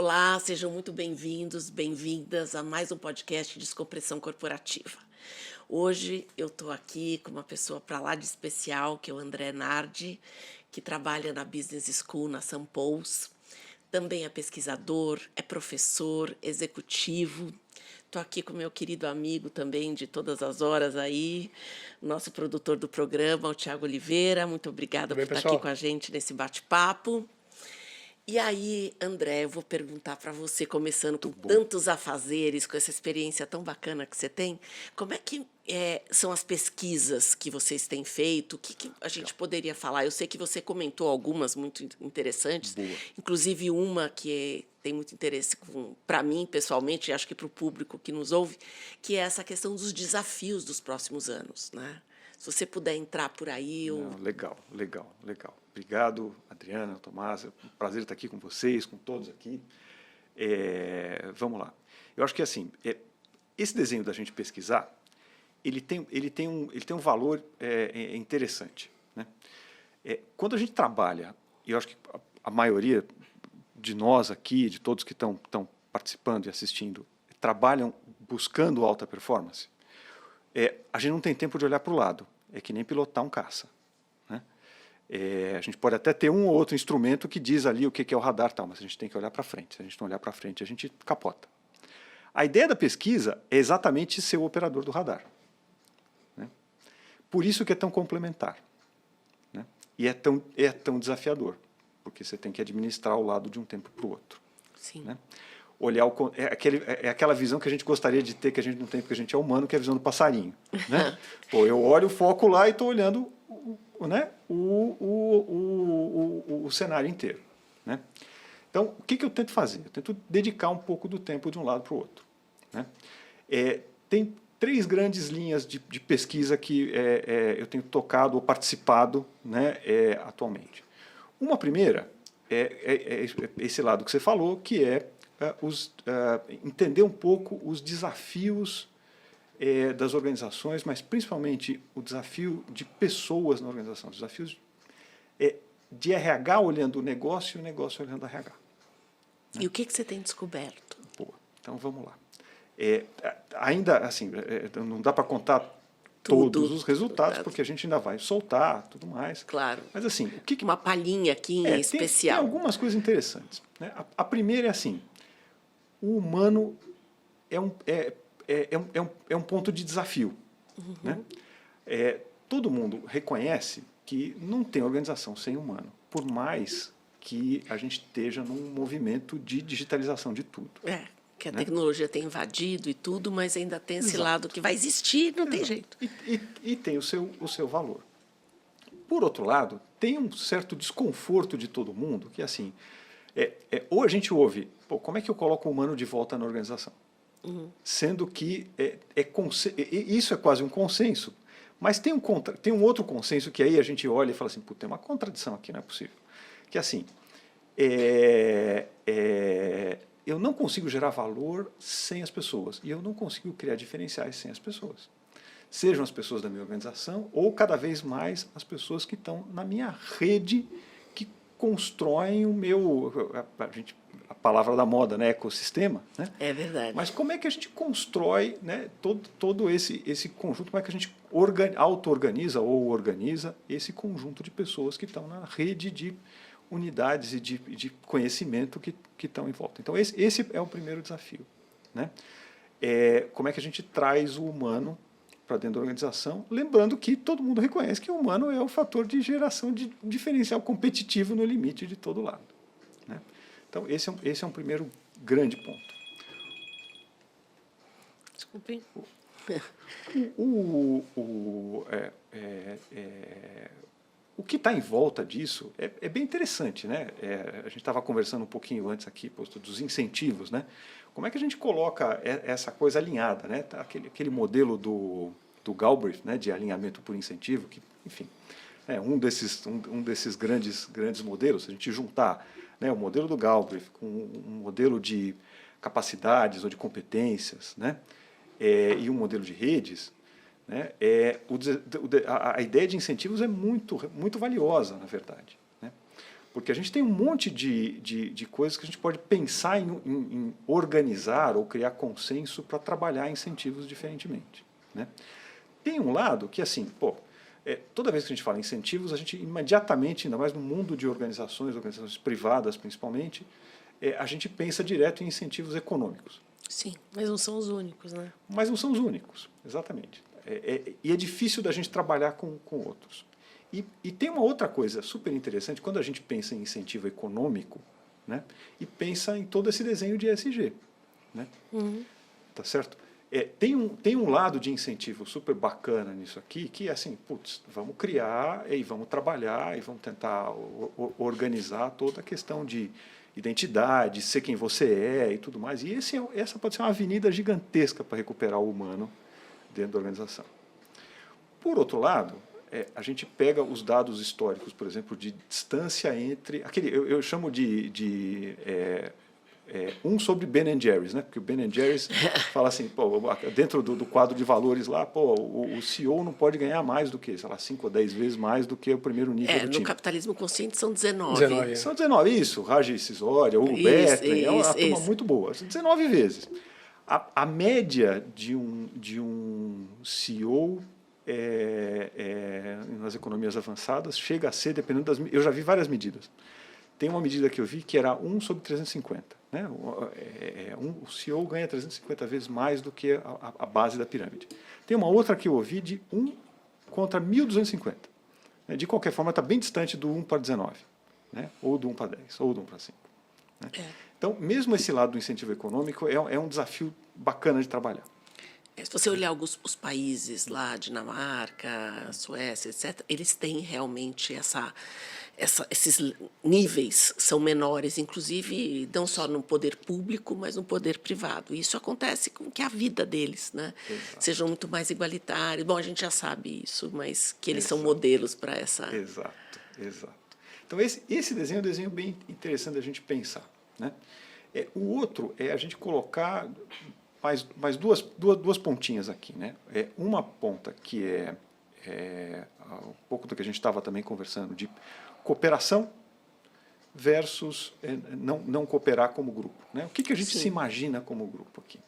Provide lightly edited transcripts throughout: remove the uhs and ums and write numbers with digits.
Olá, sejam muito bem-vindos, bem-vindas a mais um podcast de Descompressão Corporativa. Hoje eu estou aqui com uma pessoa para lá de especial, que é o André Nardi, que trabalha na Business School, na Sampous. Também é pesquisador, é professor, executivo. Estou aqui com meu querido amigo também de todas as horas aí, nosso produtor do programa, o Thiago Oliveira. Muito obrigada Tudo por bem, estar aqui pessoal? com a gente nesse bate-papo. E aí, André, eu vou perguntar para você, começando com Muito bom. tantos afazeres, com essa experiência tão bacana que você tem, como é que são as pesquisas que vocês têm feito? O que a gente Legal. poderia falar? Eu sei que você comentou algumas muito interessantes, Boa. inclusive uma que tem muito interesse para mim, pessoalmente, e acho que para o público que nos ouve, que é essa questão dos desafios dos próximos anos, né? Se você puder entrar por aí, eu... Não, legal. Obrigado, Adriana, Tomás. É um prazer estar aqui com vocês, com todos aqui. Vamos lá. Eu acho que assim, esse desenho da gente pesquisar, ele tem um valor interessante, né? Quando a gente trabalha, e eu acho que a maioria de nós aqui, de todos que estão participando e assistindo, trabalham buscando alta performance, a gente não tem tempo de olhar para o lado. É que nem pilotar um caça, né? A gente pode até ter um ou outro instrumento que diz ali o que é o radar, tal, mas a gente tem que olhar para frente. Se a gente não olhar para frente, a gente capota. A ideia da pesquisa é exatamente ser o operador do radar, né? Por isso que é tão complementar, né? E é tão desafiador, porque você tem que administrar o lado de um tempo para o outro. Sim. Né? Olhar aquela visão que a gente gostaria de ter, que a gente não tem porque a gente é humano, que é a visão do passarinho, né? Pô, eu olho o foco lá e estou olhando o cenário inteiro, né? Então, o que eu tento fazer? Eu tento dedicar um pouco do tempo de um lado para o outro, né? Tem três grandes linhas de pesquisa que eu tenho tocado ou participado, né, atualmente. Uma primeira é esse lado que você falou, que é entender um pouco os desafios das organizações, mas principalmente o desafio de pessoas na organização, desafios de RH olhando o negócio e o negócio olhando o RH. E o que você tem descoberto? Boa. Então vamos lá. Ainda assim, não dá para contar todos os resultados, porque a gente ainda vai soltar, tudo mais. Claro. Mas assim, Uma palhinha aqui em especial. Tem algumas coisas interessantes, né? A primeira é assim: o humano é um ponto de desafio. Uhum. Né? Todo mundo reconhece que não tem organização sem humano, por mais que a gente esteja num movimento de digitalização de tudo. Que a tecnologia tem invadido e tudo, mas ainda tem esse lado que vai existir, não tem jeito. E tem o seu valor. Por outro lado, tem um certo desconforto de todo mundo, que assim, ou a gente ouve, como é que eu coloco o humano de volta na organização? Uhum. Sendo que isso é quase um consenso, mas tem um outro consenso que aí a gente olha e fala assim, tem uma contradição aqui, não é possível. Que assim, eu não consigo gerar valor sem as pessoas, e eu não consigo criar diferenciais sem as pessoas. Sejam as pessoas da minha organização ou cada vez mais as pessoas que estão na minha rede, que constroem o meu... A palavra da moda, né? Ecossistema. Né? É verdade. Mas como é que a gente constrói, né, todo esse conjunto, como é que a gente auto-organiza ou organiza esse conjunto de pessoas que estão na rede de unidades e de conhecimento que estão em volta. Então, esse é o primeiro desafio. Né? Como é que a gente traz o humano para dentro da organização, lembrando que todo mundo reconhece que o humano é o fator de geração de diferencial competitivo no limite de todo lado. Né? Então, esse é um primeiro grande ponto. Desculpe. O que está em volta disso é bem interessante, né? A gente estava conversando um pouquinho antes aqui, dos incentivos, né? Como é que a gente coloca essa coisa alinhada, né? Aquele modelo do Galbraith, né? De alinhamento por incentivo, que, enfim, é um desses grandes modelos. Se a gente juntar, né, o modelo do Galbraith com um modelo de capacidades ou de competências, né? E um modelo de redes, né? A ideia de incentivos é muito valiosa, na verdade. Né? Porque a gente tem um monte de coisas que a gente pode pensar em organizar ou criar consenso para trabalhar incentivos diferentemente, né? Tem um lado que, assim, toda vez que a gente fala em incentivos, a gente imediatamente, ainda mais no mundo de organizações privadas principalmente, a gente pensa direto em incentivos econômicos. Sim, mas não são os únicos, né? Mas não são os únicos, exatamente. E é difícil da gente trabalhar com outros. E tem uma outra coisa super interessante, quando a gente pensa em incentivo econômico, né, e pensa em todo esse desenho de ESG. Né? Tá certo? Tem um lado de incentivo super bacana nisso aqui, que é assim, putz, vamos criar e vamos trabalhar e vamos tentar organizar toda a questão de identidade, ser quem você é e tudo mais. E essa pode ser uma avenida gigantesca para recuperar o humano dentro da organização. Por outro lado, a gente pega os dados históricos, por exemplo, de distância entre... eu chamo de 1 sobre Ben & Jerry's, né? Porque o Ben & Jerry's fala assim, dentro do quadro de valores lá, o CEO não pode ganhar mais do que, sei lá, 5 ou 10 vezes mais do que o primeiro nível do time. No capitalismo consciente são 19. 19 São 19, isso. Raji Sisoria, Hugo Bettler, é uma turma muito boa. 19 vezes. A média de um CEO nas economias avançadas chega a ser, dependendo das... Eu já vi várias medidas. Tem uma medida que eu vi que era 1 sobre 350. Né? O CEO ganha 350 vezes mais do que a base da pirâmide. Tem uma outra que eu ouvi de 1 contra 1.250. De qualquer forma, está bem distante do 1 para 19. Né? Ou do 1 para 10, ou do 1 para 5. Né? Então, mesmo esse lado do incentivo econômico é um desafio bacana de trabalhar. Se você olhar os países lá, Dinamarca, Suécia, etc., eles têm realmente esses níveis são menores, inclusive não só no poder público, mas no poder privado. E isso acontece com que a vida deles, né, sejam muito mais igualitários. Bom, a gente já sabe isso, mas que eles são modelos para essa... Exato. Então, esse desenho é um desenho bem interessante da gente pensar. Né? O outro é a gente colocar mais duas pontinhas aqui. Né? Uma ponta que é um pouco do que a gente estava também conversando, de cooperação versus não cooperar como grupo. Né? O que a gente se imagina como grupo aqui?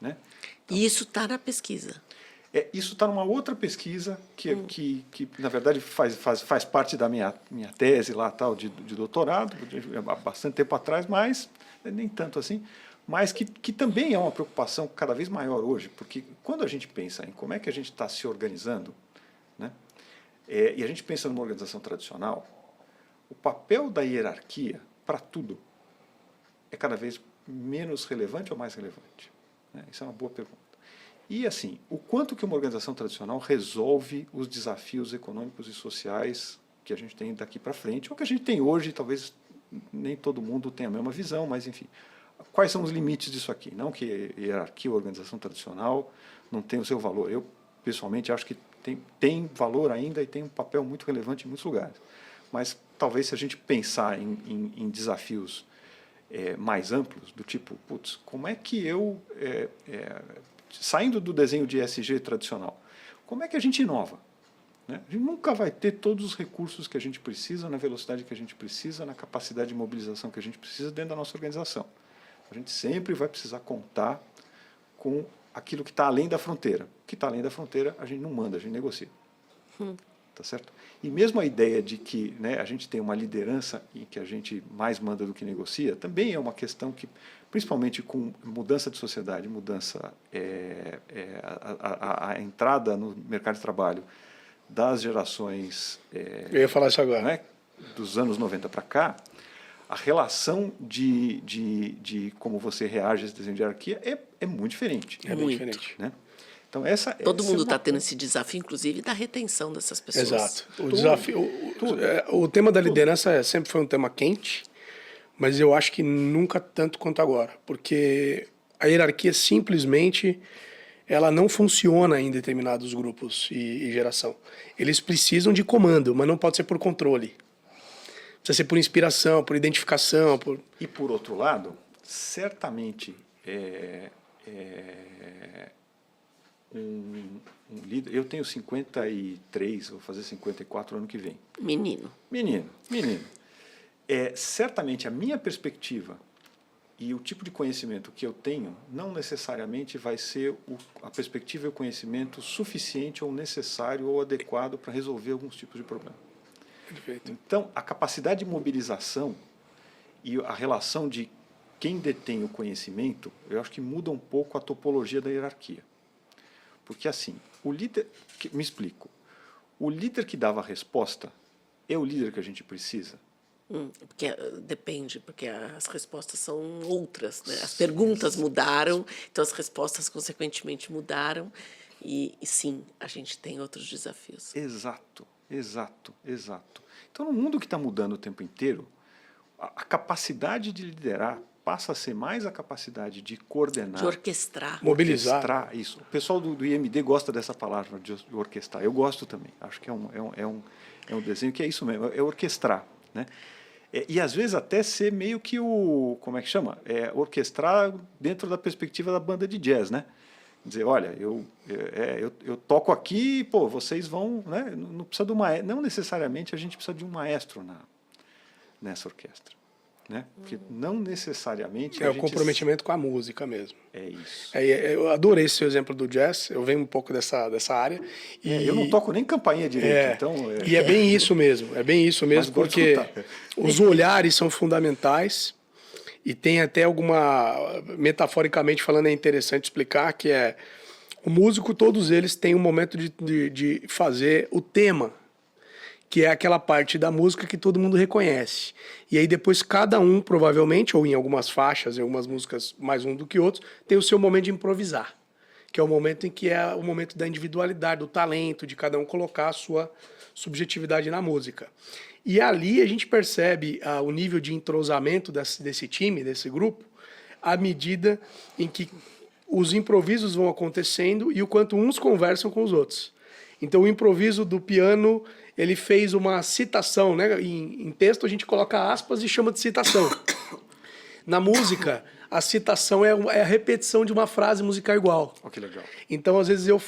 Né? Então, e isso está na pesquisa. Isso está numa outra pesquisa que na verdade, faz parte da minha tese lá, tal, de doutorado, há bastante tempo atrás, mas nem tanto assim, mas que também é uma preocupação cada vez maior hoje, porque quando a gente pensa em como é que a gente está se organizando, né, e a gente pensa numa organização tradicional, o papel da hierarquia para tudo é cada vez menos relevante ou mais relevante? Né? Isso é uma boa pergunta. E, assim, o quanto que uma organização tradicional resolve os desafios econômicos e sociais que a gente tem daqui para frente, ou que a gente tem hoje, talvez nem todo mundo tenha a mesma visão, mas, enfim, quais são os limites disso aqui? Não que hierarquia ou organização tradicional não tenha o seu valor. Eu, pessoalmente, acho que tem valor ainda e tem um papel muito relevante em muitos lugares. Mas, talvez, se a gente pensar em desafios mais amplos, do tipo, putz, como é que eu... saindo do desenho de ESG tradicional, como é que a gente inova? Né? A gente nunca vai ter todos os recursos que a gente precisa, na velocidade que a gente precisa, na capacidade de mobilização que a gente precisa dentro da nossa organização. A gente sempre vai precisar contar com aquilo que está além da fronteira. O que está além da fronteira, a gente não manda, a gente negocia. Tá certo? E mesmo a ideia de que, né, a gente tem uma liderança em que a gente mais manda do que negocia, também é uma questão que, principalmente com mudança de sociedade, a entrada no mercado de trabalho das gerações... eu ia falar isso agora. Né, dos anos 90 para cá, a relação de como você reage a esse desenho de hierarquia é muito diferente. É bem diferente. Né? Então, todo mundo está tendo esse desafio, inclusive, da retenção dessas pessoas. Exato. O tema da liderança sempre foi um tema quente, mas eu acho que nunca tanto quanto agora, porque a hierarquia simplesmente ela não funciona em determinados grupos e geração. Eles precisam de comando, mas não pode ser por controle. Precisa ser por inspiração, por identificação. E, por outro lado, certamente um líder... Eu tenho 53, vou fazer 54 ano que vem. Menino. certamente a minha perspectiva e o tipo de conhecimento que eu tenho não necessariamente vai ser a perspectiva e o conhecimento suficiente ou necessário ou adequado para resolver alguns tipos de problema. Perfeito. Então, a capacidade de mobilização e a relação de quem detém o conhecimento, eu acho que muda um pouco a topologia da hierarquia. Porque, assim, o líder... Me explico. O líder que dava a resposta é o líder que a gente precisa? Porque depende, porque as respostas são outras, né? As perguntas mudaram, então as respostas, consequentemente, mudaram. E sim, a gente tem outros desafios. Exato. Então, no mundo que está mudando o tempo inteiro, a capacidade de liderar passa a ser mais a capacidade de coordenar, De orquestrar. Mobilizar. Isso. O pessoal do IMD gosta dessa palavra, de orquestrar. Eu gosto também. Acho que é um desenho que é isso mesmo, é orquestrar, né? E às vezes até ser meio que como é que chama? Orquestrar dentro da perspectiva da banda de jazz, né? Dizer, olha, eu toco aqui, pô, vocês vão, né? Não precisa de não necessariamente a gente precisa de um maestro nessa orquestra, né? Porque não necessariamente É o comprometimento com a música mesmo. É isso. Eu adorei esse seu exemplo do jazz, eu venho um pouco dessa área. Eu não toco nem campainha direito, então... E é bem isso mesmo, porque os olhares são fundamentais e tem até metaforicamente falando, é interessante explicar que o músico, todos eles têm um momento de fazer o tema, que é aquela parte da música que todo mundo reconhece. E aí depois cada um, provavelmente, ou em algumas faixas, em algumas músicas mais um do que outros, tem o seu momento de improvisar, que é o momento em que é o momento da individualidade, do talento, de cada um colocar a sua subjetividade na música. E ali a gente percebe o nível de entrosamento desse time, desse grupo, à medida em que os improvisos vão acontecendo e o quanto uns conversam com os outros. Então o improviso do piano, ele fez uma citação, né? Em texto a gente coloca aspas e chama de citação. Na música, a citação é a repetição de uma frase musical igual. Oh, que legal. Então, às vezes eu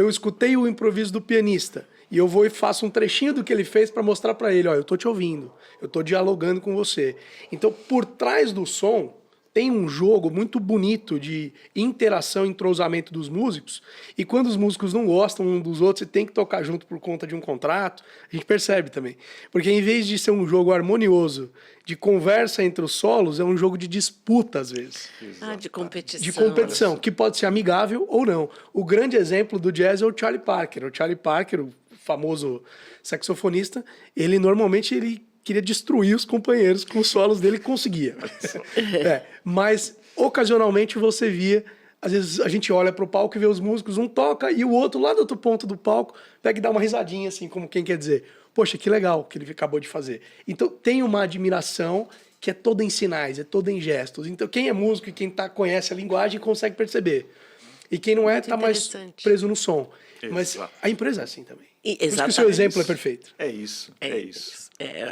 escutei o improviso do pianista e eu vou e faço um trechinho do que ele fez para mostrar para ele, ó, eu tô te ouvindo, eu tô dialogando com você. Então, por trás do som, tem um jogo muito bonito de interação e entrosamento dos músicos, e quando os músicos não gostam um dos outros e tem que tocar junto por conta de um contrato, a gente percebe também. Porque em vez de ser um jogo harmonioso, de conversa entre os solos, é um jogo de disputa às vezes. De competição. De competição, que pode ser amigável ou não. O grande exemplo do jazz é o Charlie Parker. O Charlie Parker, o famoso saxofonista, ele normalmente queria destruir os companheiros com os solos dele, conseguia. Mas, ocasionalmente, você via... Às vezes, a gente olha para o palco e vê os músicos, um toca e o outro, lá do outro ponto do palco, pega e dá uma risadinha, assim, como quem quer dizer, poxa, que legal que ele acabou de fazer. Então, tem uma admiração que é toda em sinais, é toda em gestos. Então, quem é músico e quem conhece a linguagem consegue perceber. E quem não é, está mais preso no som. Exato. Mas a empresa é assim também. Exatamente. Por isso que o seu exemplo é perfeito. É isso.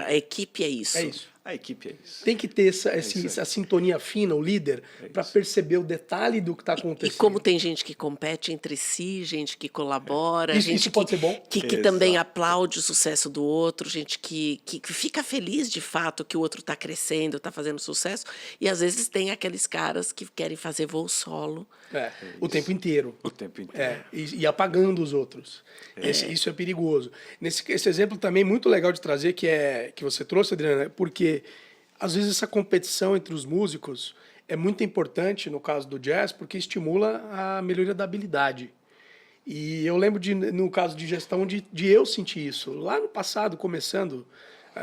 A equipe é isso. É isso. A equipe é isso. Tem que ter essa sintonia fina, o líder, para perceber o detalhe do que está acontecendo. E como tem gente que compete entre si, gente que colabora, gente isso pode ser bom. que também aplaude o sucesso do outro, gente que fica feliz de fato que o outro está crescendo, está fazendo sucesso. E às vezes tem aqueles caras que querem fazer voo solo. O tempo inteiro. O tempo inteiro. E apagando os outros. Isso é perigoso. Esse exemplo também muito legal de trazer, que você trouxe, Adriana, porque às vezes essa competição entre os músicos é muito importante no caso do jazz, porque estimula a melhoria da habilidade. E eu lembro, no caso de gestão, de eu sentir isso. Lá no passado, começando,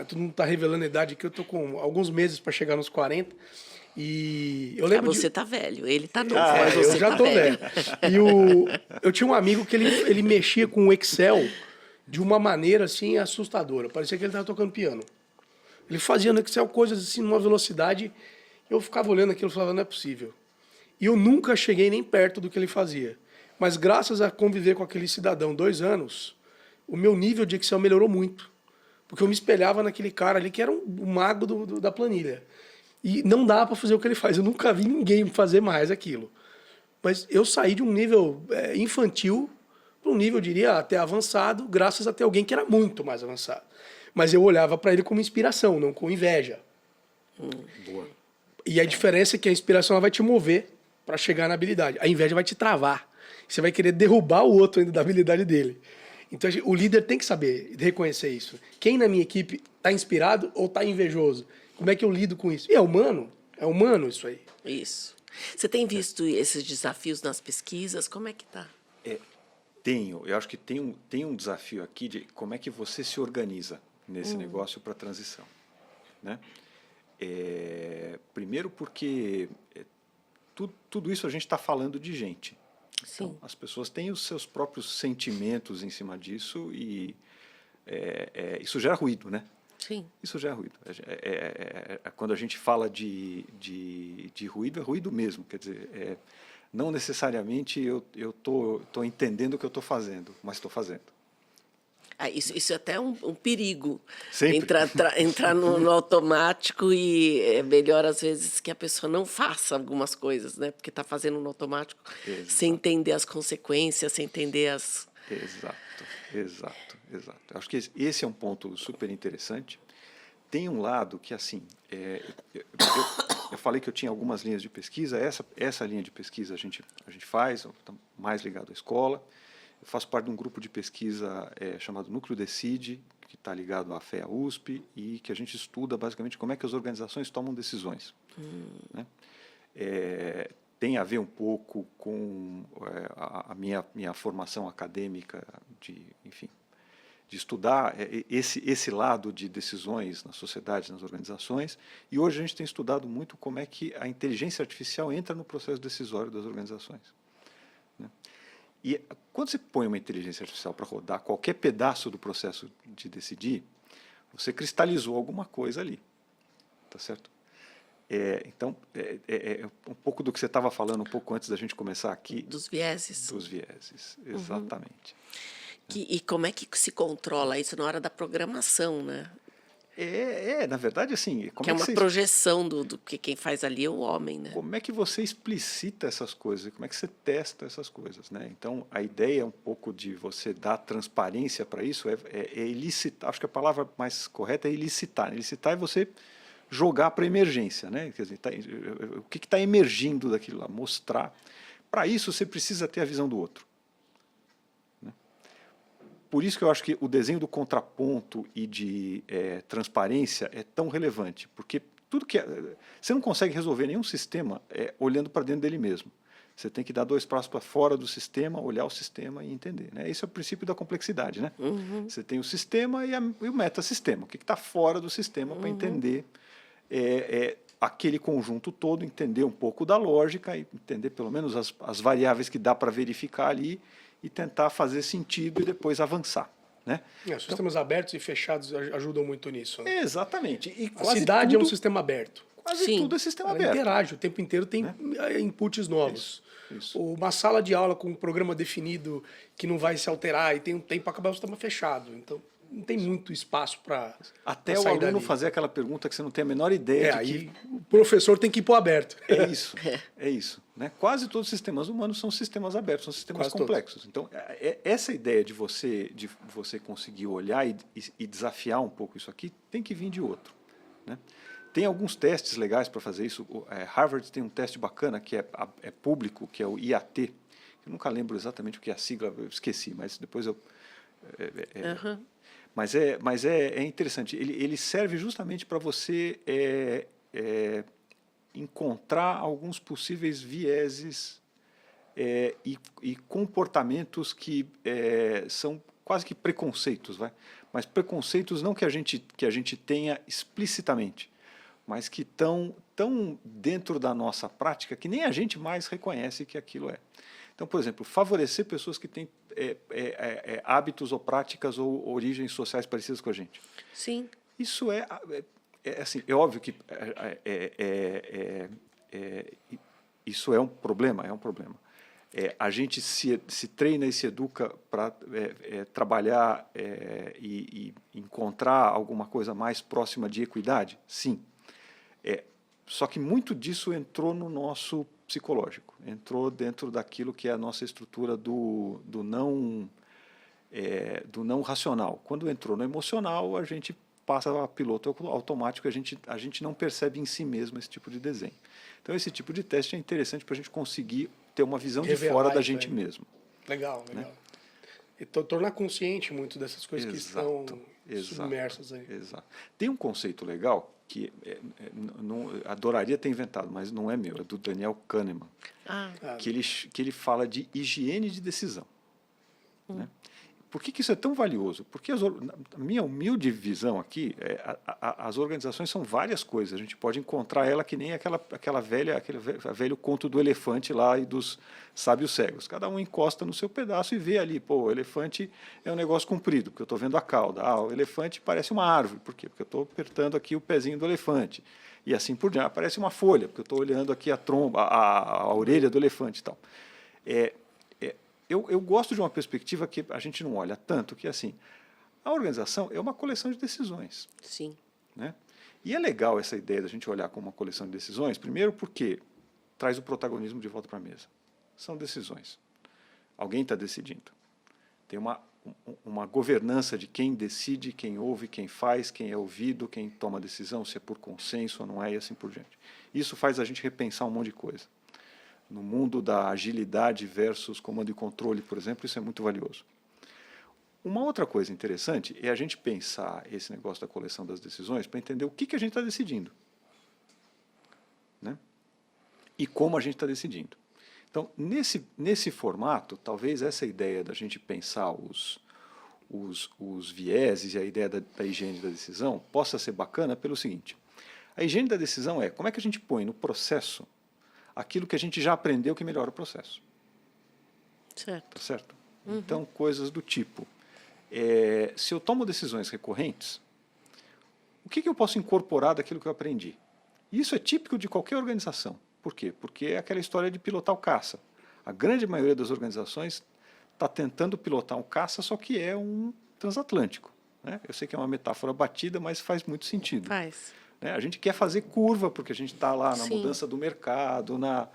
todo mundo está revelando a idade aqui, eu estou com alguns meses para chegar nos 40. E eu lembro você tá velho, ele tá novo, mas você eu já tô velho. E eu tinha um amigo que ele mexia com o Excel de uma maneira assim assustadora. Parecia que ele estava tocando piano. Ele fazia no Excel coisas assim numa velocidade, eu ficava olhando aquilo e falava, não é possível. E eu nunca cheguei nem perto do que ele fazia. Mas graças a conviver com aquele cidadão 2 anos, o meu nível de Excel melhorou muito. Porque eu me espelhava naquele cara ali que era um mago da planilha. E não dá para fazer o que ele faz. Eu nunca vi ninguém fazer mais aquilo. Mas eu saí de um nível infantil para um nível, eu diria, até avançado, graças a ter alguém que era muito mais avançado. Mas eu olhava para ele como inspiração, não com inveja. Boa. E a diferença é que a inspiração ela vai te mover para chegar na habilidade. A inveja vai te travar. Você vai querer derrubar o outro ainda da habilidade dele. Então o líder tem que saber reconhecer isso. Quem na minha equipe está inspirado ou está invejoso? Como é que eu lido com isso? E é humano isso aí. Isso. Você tem visto esses desafios nas pesquisas? Como é que tá? Tenho. Eu acho que tem um desafio aqui de como é que você se organiza nesse negócio para a transição, né? Primeiro porque tudo isso a gente está falando de gente. Sim. Então, as pessoas têm os seus próprios sentimentos em cima disso e isso gera ruído, né? Sim. Isso gera ruído. Quando a gente fala de ruído, é ruído mesmo. Quer dizer, não necessariamente eu tô entendendo o que eu estou fazendo, mas estou fazendo. Isso é até um perigo. Sempre. Entrar no automático e é melhor, às vezes, que a pessoa não faça algumas coisas, né? Porque está fazendo no automático sem entender as consequências, sem entender as... Exato. Acho que esse é um ponto super interessante. Tem um lado que, assim, eu falei que eu tinha algumas linhas de pesquisa. Essa linha de pesquisa a gente faz, tá mais ligado à escola. Eu faço parte de um grupo de pesquisa chamado Núcleo Decide, que está ligado à FEA USP, e que a gente estuda basicamente como é que as organizações tomam decisões. Né? Tem a ver um pouco com a minha formação acadêmica, de estudar esse lado de decisões nas sociedades, nas organizações, e hoje a gente tem estudado muito como é que a inteligência artificial entra no processo decisório das organizações. Né? E quando você põe uma inteligência artificial para rodar qualquer pedaço do processo de decidir, você cristalizou alguma coisa ali, tá certo? Então, um pouco do que você estava falando um pouco antes da gente começar aqui. Dos vieses. Dos vieses, exatamente. E como é que se controla isso na hora da programação, né? Na verdade, assim... Que é uma projeção do que quem faz ali é o homem, né? Como é que você explicita essas coisas? Como é que você testa essas coisas, né? Então, a ideia um pouco de você dar transparência para isso é elicitar. Acho que a palavra mais correta é elicitar. Elicitar é você jogar para emergência, né? Quer dizer, o que está emergindo daquilo lá? Mostrar. Para isso, você precisa ter a visão do outro. Por isso que eu acho que o desenho do contraponto e de transparência é tão relevante, porque tudo que você não consegue resolver nenhum sistema olhando para dentro dele mesmo. Você tem que dar 2 passos para fora do sistema, olhar o sistema e entender. Né? Esse é o princípio da complexidade. Né? Você tem o sistema e o metasistema, o que está fora do sistema para entender aquele conjunto todo, entender um pouco da lógica, e entender pelo menos as variáveis que dá para verificar ali, e tentar fazer sentido e depois avançar. Né? Os sistemas abertos e fechados ajudam muito nisso. Né? Exatamente. E a cidade é um sistema aberto. Quase tudo é sistema Ela aberto. interage, o tempo inteiro tem inputs novos. Isso. Uma sala de aula com um programa definido que não vai se alterar e tem um tempo para acabar o sistema fechado. Então, não tem muito espaço para até o aluno fazer aquela pergunta que você não tem a menor ideia de aí o professor tem que ir para o aberto. É isso. Né? Quase todos os sistemas humanos são sistemas abertos, são sistemas complexos. Então, essa ideia de você conseguir olhar e desafiar um pouco isso aqui tem que vir de outro. Né? Tem alguns testes legais para fazer isso. Harvard tem um teste bacana que é público, que é o IAT. Eu nunca lembro exatamente o que é a sigla, eu esqueci, mas depois eu... Mas é interessante. Ele serve justamente para você encontrar alguns possíveis vieses e comportamentos que são quase que preconceitos, mas preconceitos não que a gente tenha explicitamente, mas que estão tão dentro da nossa prática que nem a gente mais reconhece que aquilo é. Então, por exemplo, favorecer pessoas que têm hábitos ou práticas ou origens sociais parecidas com a gente. Sim. Isso assim, é óbvio que isso é um problema, a gente se treina e se educa para trabalhar e encontrar alguma coisa mais próxima de equidade? Sim. Só que muito disso entrou no nosso psicológico, entrou dentro daquilo que é a nossa estrutura do não racional. Quando entrou no emocional, a gente passa a piloto automático, a gente não percebe em si mesmo esse tipo de desenho. Então, esse tipo de teste é interessante para a gente conseguir ter uma visão de fora da gente mesmo. Legal, legal. Né? E tornar consciente muito dessas coisas que estão submersas aí. Exato. Tem um conceito legal que não, adoraria ter inventado, mas não é meu, é do Daniel Kahneman, que ele fala de higiene de decisão. Né? Por que isso é tão valioso? Porque a minha humilde visão aqui, as organizações são várias coisas. A gente pode encontrar ela que nem aquele velho conto do elefante lá e dos sábios cegos. Cada um encosta no seu pedaço e vê ali, pô, o elefante é um negócio comprido, porque eu estou vendo a cauda. O elefante parece uma árvore, por quê? Porque eu estou apertando aqui o pezinho do elefante. E assim por diante, parece uma folha, porque eu estou olhando aqui a tromba, a orelha do elefante e tal. Eu gosto de uma perspectiva que a gente não olha tanto, que é assim, a organização é uma coleção de decisões. Sim. Né? E é legal essa ideia da gente olhar como uma coleção de decisões, primeiro porque traz o protagonismo de volta para a mesa. São decisões. Alguém está decidindo. Tem uma governança de quem decide, quem ouve, quem faz, quem é ouvido, quem toma decisão, se é por consenso ou não é, e assim por diante. Isso faz a gente repensar um monte de coisa. No mundo da agilidade versus comando e controle, por exemplo, isso é muito valioso. Uma outra coisa interessante é a gente pensar esse negócio da coleção das decisões para entender o que a gente está decidindo. Né? E como a gente está decidindo. Então, nesse formato, talvez essa ideia da gente pensar os vieses e a ideia da higiene da decisão possa ser bacana pelo seguinte. A higiene da decisão é como é que a gente põe no processo aquilo que a gente já aprendeu que melhora o processo. Certo. Tá certo? Então, coisas do tipo, se eu tomo decisões recorrentes, o que eu posso incorporar daquilo que eu aprendi? Isso é típico de qualquer organização. Por quê? Porque é aquela história de pilotar o caça. A grande maioria das organizações está tentando pilotar um caça, só que é um transatlântico. Né? Eu sei que é uma metáfora batida, mas faz muito sentido. Faz. A gente quer fazer curva, porque a gente está lá na Sim. mudança do mercado, na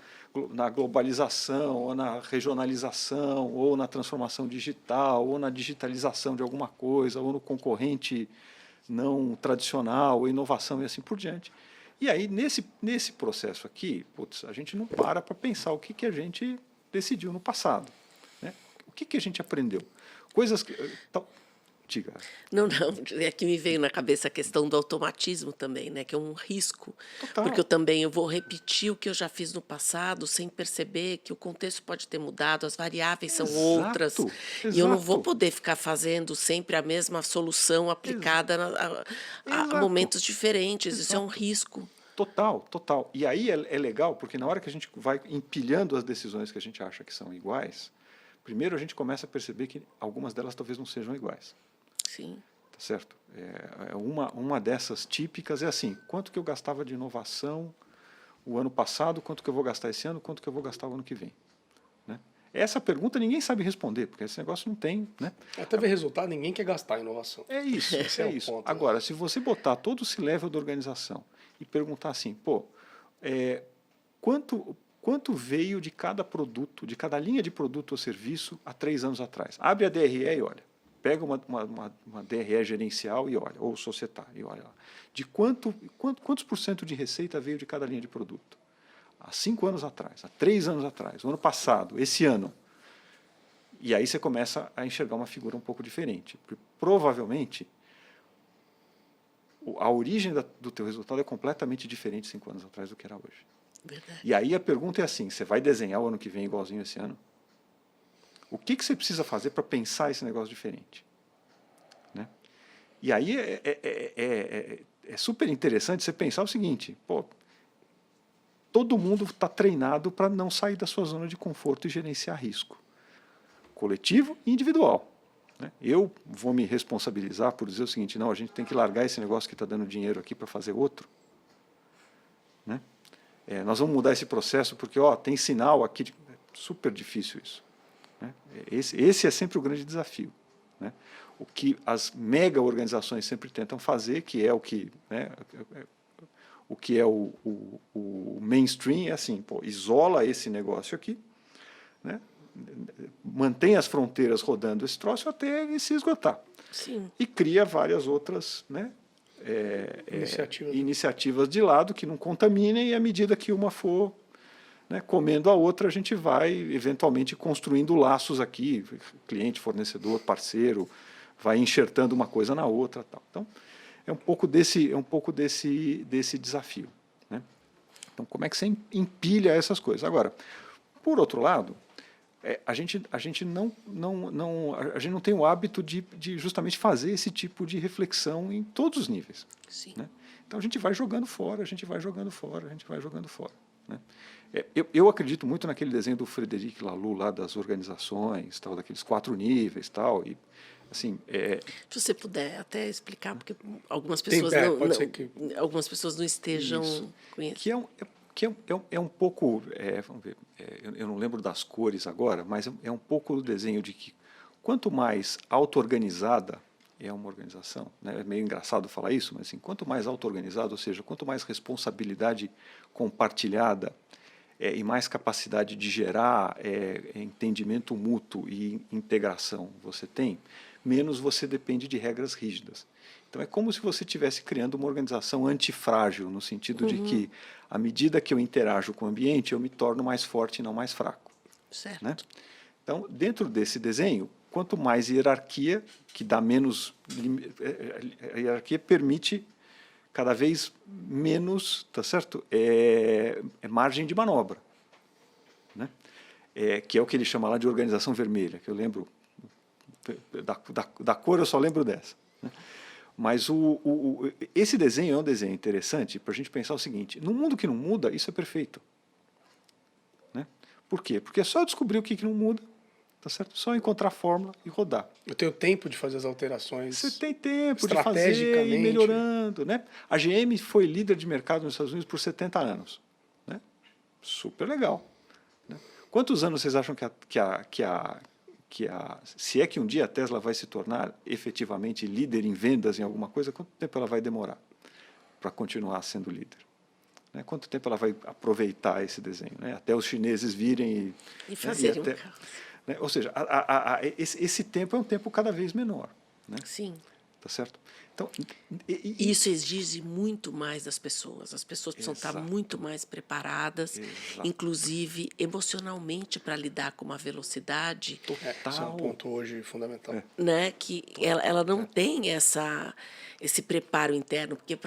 globalização, ou na regionalização, ou na transformação digital, ou na digitalização de alguma coisa, ou no concorrente não tradicional, ou inovação e assim por diante. E aí, nesse processo aqui, a gente não para pensar o que a gente decidiu no passado. Né? O que a gente aprendeu? Coisas que... Diga. Não, é que me veio na cabeça a questão do automatismo também, né? Que é um risco. Total. Porque eu vou repetir o que eu já fiz no passado sem perceber que o contexto pode ter mudado, as variáveis são outras. E eu não vou poder ficar fazendo sempre a mesma solução aplicada a momentos diferentes. Isso é um risco. Total. E aí é legal, porque na hora que a gente vai empilhando as decisões que a gente acha que são iguais, primeiro a gente começa a perceber que algumas delas talvez não sejam iguais. Sim. Tá certo? Uma dessas típicas é assim, quanto que eu gastava de inovação o ano passado, quanto que eu vou gastar esse ano, quanto que eu vou gastar o ano que vem? Né? Essa pergunta ninguém sabe responder, porque esse negócio não tem... Né? Até ver resultado, ninguém quer gastar em inovação. É isso, Esse é isso. O ponto, Agora, né? se você botar todo esse level da organização e perguntar assim, quanto veio de cada produto, de cada linha de produto ou serviço há 3 anos atrás? Abre a DRE e olha. Pega uma DRE gerencial e olha, ou societária, e olha lá. De quantos por cento de receita veio de cada linha de produto? Há 5 anos atrás, há 3 anos atrás, o ano passado, esse ano. E aí você começa a enxergar uma figura um pouco diferente. Porque provavelmente a origem do teu resultado é completamente diferente 5 anos atrás do que era hoje. Verdade. E aí a pergunta é assim, você vai desenhar o ano que vem igualzinho esse ano? O que você precisa fazer para pensar esse negócio diferente? Né? E aí é super interessante você pensar o seguinte, todo mundo está treinado para não sair da sua zona de conforto e gerenciar risco. Coletivo e individual. Né? Eu vou me responsabilizar por dizer o seguinte, não, a gente tem que largar esse negócio que está dando dinheiro aqui para fazer outro. Né? Nós vamos mudar esse processo porque tem sinal aqui, super difícil isso. Né? Esse é sempre o grande desafio. Né? O que as mega organizações sempre tentam fazer, que é o que o que é o mainstream é assim, pô, isola esse negócio aqui, né? Mantém as fronteiras rodando esse troço até ele se esgotar. Sim. E cria várias outras, né, iniciativas de lado que não contaminem, e à medida que uma for, né, comendo a outra, a gente vai eventualmente construindo laços aqui, cliente, fornecedor, parceiro, vai enxertando uma coisa na outra, tal. Então é um pouco desse desafio, né? Então como é que você empilha essas coisas? Agora, por outro lado, a gente não tem o hábito de justamente fazer esse tipo de reflexão em todos os níveis. Sim. Né? Então a gente vai jogando fora, a gente vai jogando fora, a gente vai jogando fora. Né? Eu acredito muito naquele desenho do Frederic Laloux, lá das organizações, tal, daqueles 4 níveis, tal, e assim, Se você puder até explicar, porque algumas pessoas algumas pessoas não estejam conhecendo. Que é um pouco, vamos ver, eu não lembro das cores agora, mas é um pouco o desenho de que quanto mais auto-organizada é uma organização, né? É meio engraçado falar isso, mas assim, quanto mais auto-organizado, ou seja, quanto mais responsabilidade compartilhada e mais capacidade de gerar entendimento mútuo e integração você tem, menos você depende de regras rígidas. Então é como se você estivesse criando uma organização antifrágil, no sentido de que, à medida que eu interajo com o ambiente, eu me torno mais forte e não mais fraco. Certo. Né? Então, dentro desse desenho, quanto mais hierarquia, que dá menos... A hierarquia permite cada vez menos, tá certo? Margem de manobra. Né? Que é o que ele chama lá de organização vermelha, que eu lembro... Da cor eu só lembro dessa. Né? Mas esse desenho é um desenho interessante para a gente pensar o seguinte: no mundo que não muda, isso é perfeito. Né? Por quê? Porque é só descobrir o que não muda, tá certo? Só encontrar a fórmula e rodar. Eu tenho tempo de fazer as alterações. Você tem tempo de fazer e ir melhorando. Né? A GM foi líder de mercado nos Estados Unidos por 70 anos. Né? Super legal. Né? Quantos anos vocês acham se é que um dia a Tesla vai se tornar efetivamente líder em vendas em alguma coisa, quanto tempo ela vai demorar para continuar sendo líder? Né? Quanto tempo ela vai aproveitar esse desenho? Né? Até os chineses virem e fazerem né? Né? Ou seja, esse tempo é um tempo cada vez menor. Né? Sim. Tá certo? Então, isso exige muito mais das pessoas. As pessoas precisam estar muito mais preparadas, inclusive emocionalmente, para lidar com uma velocidade. Esse é um ponto hoje fundamental. Né? Que ela não tem esse preparo interno, porque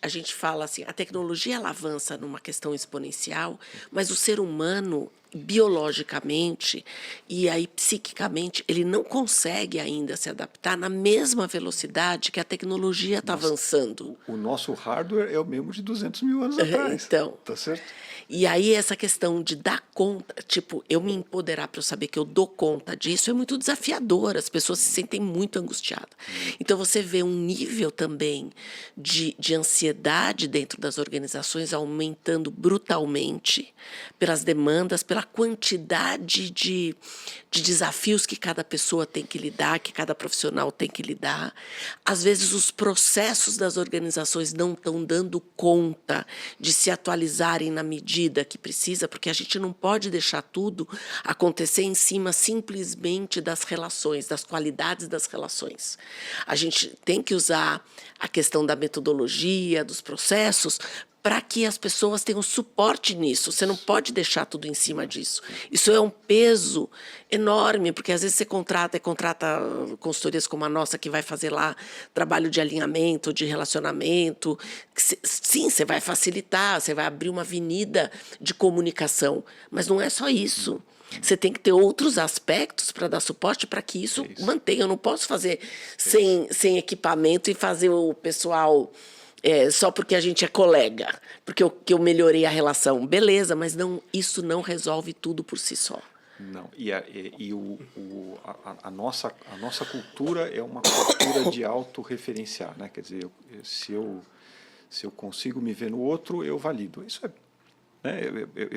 a gente fala assim, a tecnologia ela avança numa questão exponencial, mas o ser humano, biologicamente e aí psiquicamente, ele não consegue ainda se adaptar na mesma velocidade que a tecnologia está avançando. O nosso hardware é o mesmo de 200 mil anos atrás. Então, tá certo? E aí essa questão de dar conta, tipo, eu me empoderar para eu saber que eu dou conta disso é muito desafiador, as pessoas se sentem muito angustiadas. Então você vê um nível também de ansiedade dentro das organizações aumentando brutalmente pelas demandas, pela quantidade de desafios que cada pessoa tem que lidar, que cada profissional tem que lidar. Às vezes os processos das organizações não estão dando conta de se atualizarem na medida que precisa, porque a gente não pode deixar tudo acontecer em cima simplesmente das relações, das qualidades das relações. A gente tem que usar a questão da metodologia, dos processos, para que as pessoas tenham suporte nisso. Você não pode deixar tudo em cima disso. Isso é um peso enorme, porque às vezes você contrata consultorias como a nossa, que vai fazer lá trabalho de alinhamento, de relacionamento. Sim, você vai facilitar, você vai abrir uma avenida de comunicação, mas não é só isso. Você tem que ter outros aspectos para dar suporte para que isso mantenha. Eu não posso fazer sem equipamento e fazer o pessoal... só porque a gente é colega, porque eu melhorei a relação. Beleza, mas isso não resolve tudo por si só. Não, a nossa cultura é uma cultura de autorreferenciar, né? Quer dizer, se eu consigo me ver no outro, eu valido. Isso né?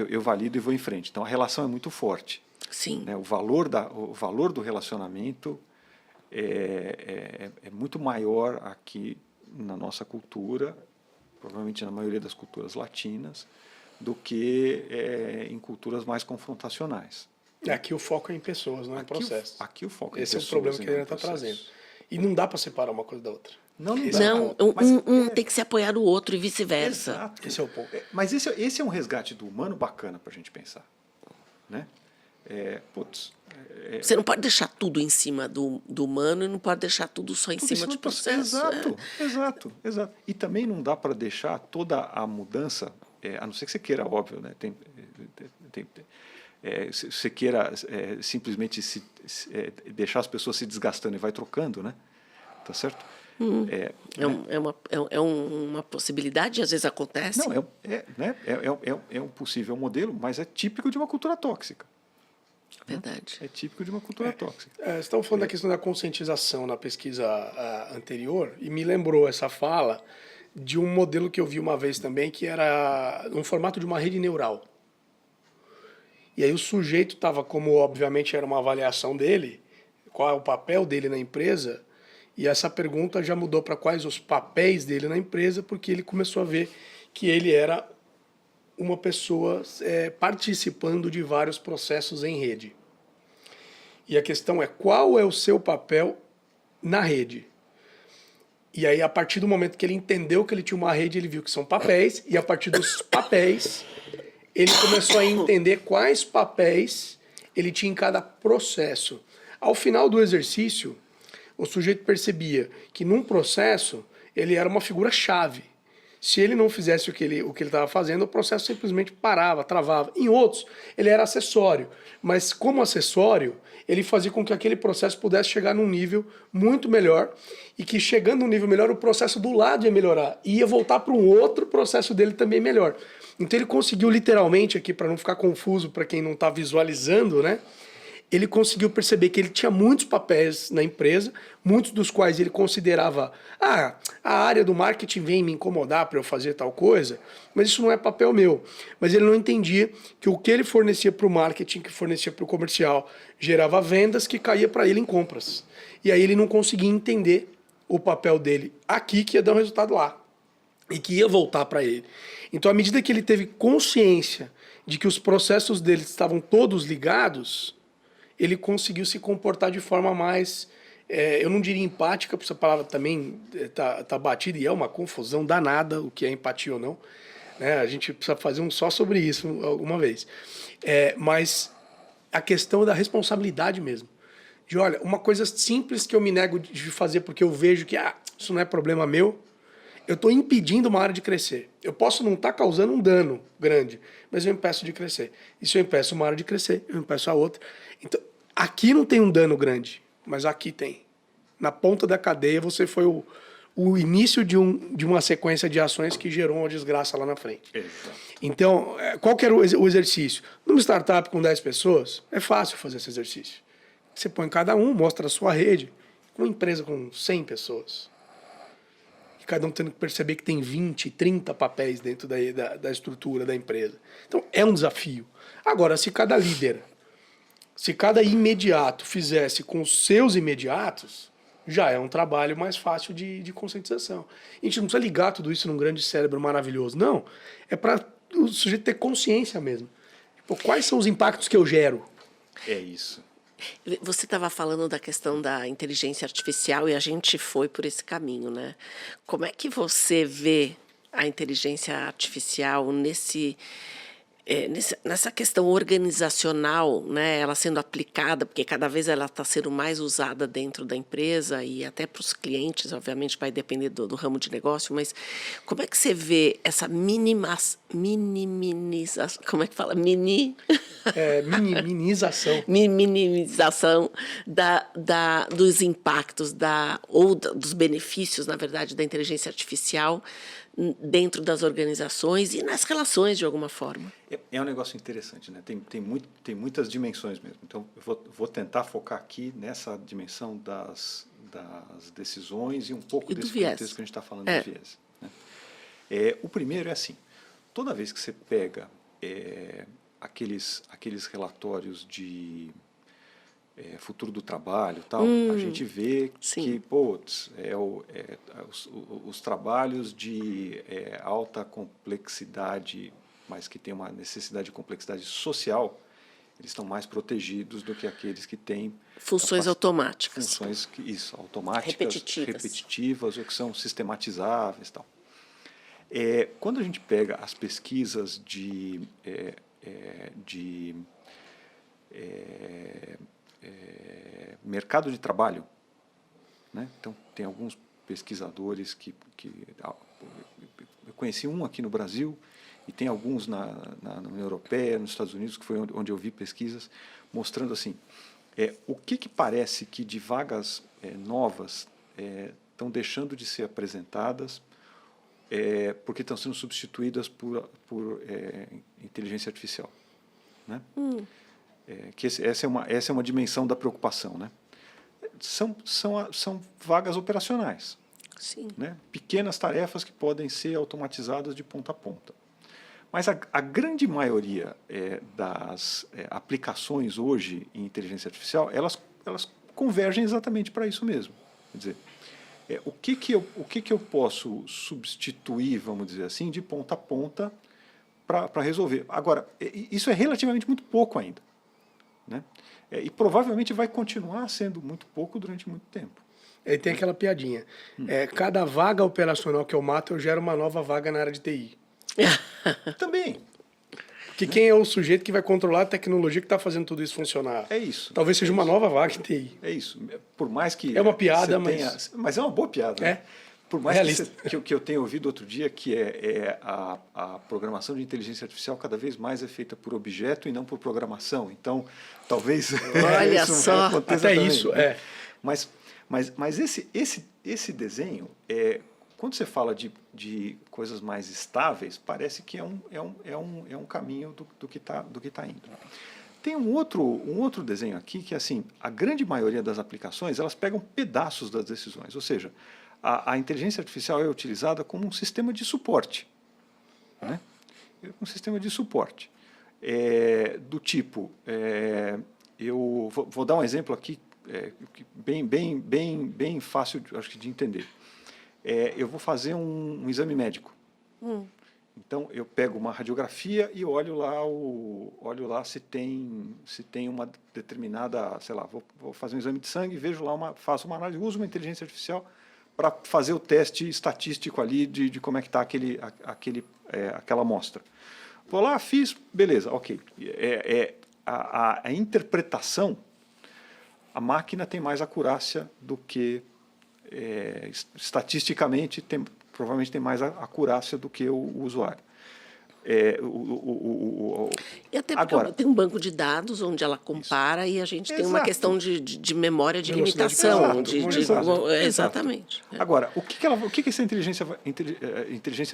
Eu valido e vou em frente. Então a relação é muito forte. Sim. Né? O valor do relacionamento é muito maior aqui na nossa cultura, provavelmente na maioria das culturas latinas, do que em culturas mais confrontacionais. Aqui o foco é em pessoas, não é em processo. Aqui o foco é em Esse é pessoas. o problema que e ele não em está processo. trazendo. E não dá para separar uma coisa da outra. Não Esse dá. é o Não, ponto. Mas um tem que se apoiar no outro e vice-versa. Exato. Esse é o ponto. Mas esse é um resgate do humano bacana para a gente pensar. Né? Você não pode deixar tudo em cima do humano e não pode deixar tudo só em Tudo cima de do processo. Exato. E também não dá para deixar toda a mudança, a não ser que você queira, óbvio, né? Se você queira simplesmente deixar as pessoas se desgastando e vai trocando, né? Tá certo? É uma possibilidade, às vezes acontece. Não, né? É um possível modelo, mas é típico de uma cultura tóxica. Verdade. É típico de uma cultura tóxica. Você estava falando da questão da conscientização na pesquisa anterior, e me lembrou essa fala de um modelo que eu vi uma vez também, que era no formato de uma rede neural. E aí o sujeito estava, como obviamente era uma avaliação dele, qual é o papel dele na empresa, e essa pergunta já mudou para quais os papéis dele na empresa, porque ele começou a ver que ele era uma pessoa participando de vários processos em rede. E a questão é qual é o seu papel na rede. E aí, a partir do momento que ele entendeu que ele tinha uma rede, ele viu que são papéis, e a partir dos papéis, ele começou a entender quais papéis ele tinha em cada processo. Ao final do exercício, o sujeito percebia que num processo ele era uma figura-chave. Se ele não fizesse o que ele estava fazendo, o processo simplesmente parava, travava. Em outros, ele era acessório. Mas como acessório, ele fazia com que aquele processo pudesse chegar num nível muito melhor e que chegando num nível melhor, o processo do lado ia melhorar. E ia voltar para um outro processo dele também melhor. Então ele conseguiu literalmente aqui, para não ficar confuso para quem não está visualizando, né? Ele conseguiu perceber que ele tinha muitos papéis na empresa, muitos dos quais ele considerava a área do marketing vem me incomodar para eu fazer tal coisa, mas isso não é papel meu. Mas ele não entendia que o que ele fornecia para o marketing, que fornecia para o comercial, gerava vendas que caía para ele em compras. E aí ele não conseguia entender o papel dele aqui, que ia dar um resultado lá, e que ia voltar para ele. Então, à medida que ele teve consciência de que os processos dele estavam todos ligados, ele conseguiu se comportar de forma mais, eu não diria empática, porque essa palavra também tá batida e é uma confusão danada o que é empatia ou não. Né? A gente precisa fazer um só sobre isso alguma vez. Mas a questão da responsabilidade mesmo. De, olha, uma coisa simples que eu me nego de fazer porque eu vejo que isso não é problema meu, eu estou impedindo uma área de crescer. Eu posso não estar causando um dano grande, mas eu impeço de crescer. E se eu impeço uma área de crescer, eu impeço a outra. Então, aqui não tem um dano grande, mas aqui tem. Na ponta da cadeia, você foi o início de uma sequência de ações que gerou uma desgraça lá na frente. Exato. Então, qual que era o exercício? Numa startup com 10 pessoas, é fácil fazer esse exercício. Você põe cada um, mostra a sua rede. Uma empresa com 100 pessoas, cada um tendo que perceber que tem 20, 30 papéis dentro da estrutura da empresa. Então, é um desafio. Agora, se cada líder, se cada imediato fizesse com os seus imediatos, já é um trabalho mais fácil de conscientização. A gente não precisa ligar tudo isso num grande cérebro maravilhoso, não. É para o sujeito ter consciência mesmo. Tipo, quais são os impactos que eu gero? É isso. Você estava falando da questão da inteligência artificial e a gente foi por esse caminho, né? Como é que você vê a inteligência artificial nessa questão organizacional, né? Ela sendo aplicada, porque cada vez ela está sendo mais usada dentro da empresa e até para os clientes, obviamente vai depender do ramo de negócio, mas como é que você vê essa minimização, como é que fala? Minimização dos impactos dos benefícios, na verdade, da inteligência artificial dentro das organizações e nas relações, de alguma forma. É um negócio interessante, né? Tem muitas dimensões mesmo. Então, eu vou tentar focar aqui nessa dimensão das decisões e um pouco desse contexto que a gente está falando de viés. Né? O primeiro é assim, toda vez que você pega aqueles relatórios de futuro do trabalho, tal, a gente vê que os trabalhos de alta complexidade, mas que têm uma necessidade de complexidade social, eles estão mais protegidos do que aqueles que têm funções automáticas. Funções automáticas, repetitivas ou que são sistematizáveis, tal. Quando a gente pega as pesquisas de mercado de trabalho, né? Então, tem alguns pesquisadores que eu conheci um aqui no Brasil e tem alguns na União Europeia, nos Estados Unidos, que foi onde eu vi pesquisas mostrando assim, o que parece que de vagas novas estão deixando de ser apresentadas porque estão sendo substituídas por inteligência artificial, né? Que essa é uma dimensão da preocupação, né? São vagas operacionais, Sim. né? Pequenas tarefas que podem ser automatizadas de ponta a ponta. Mas a grande maioria das aplicações hoje em inteligência artificial, elas convergem exatamente para isso mesmo. Quer dizer, o que eu posso substituir, vamos dizer assim, de ponta a ponta para resolver. Agora, isso é relativamente muito pouco ainda, né? E provavelmente vai continuar sendo muito pouco durante muito tempo. E tem aquela piadinha. Cada vaga operacional que eu mato, eu gero uma nova vaga na área de TI. Também. Porque quem é o sujeito que vai controlar a tecnologia que está fazendo tudo isso funcionar? É isso. Talvez seja uma nova vaga em TI. É isso. Por mais que... É uma piada, mas é uma boa piada. Né? Por mais que eu tenha ouvido outro dia que a programação de inteligência artificial cada vez mais é feita por objeto e não por programação. Então, talvez Olha isso só. aconteça até também, isso, né? Mas esse desenho, quando você fala de coisas mais estáveis, parece que é um caminho do que está indo. Tem um outro desenho aqui que, assim, a grande maioria das aplicações, elas pegam pedaços das decisões, ou seja, a inteligência artificial é utilizada como um sistema de suporte, né? Um sistema de suporte. Do tipo, eu vou dar um exemplo aqui bem fácil, acho que, de entender. Eu vou fazer um exame médico. Então, eu pego uma radiografia e olho lá se tem uma determinada, sei lá, vou fazer um exame de sangue, vejo lá, faço uma análise, uso uma inteligência artificial para fazer o teste estatístico ali de como é que está aquela amostra. Vou lá, fiz, beleza, ok. A interpretação, a máquina tem mais acurácia do que, estatisticamente, provavelmente tem mais acurácia do que o usuário. E até porque agora, tem um banco de dados onde ela compara isso. E a gente tem uma questão de memória de limitação. Exatamente. Agora, o que essa inteligência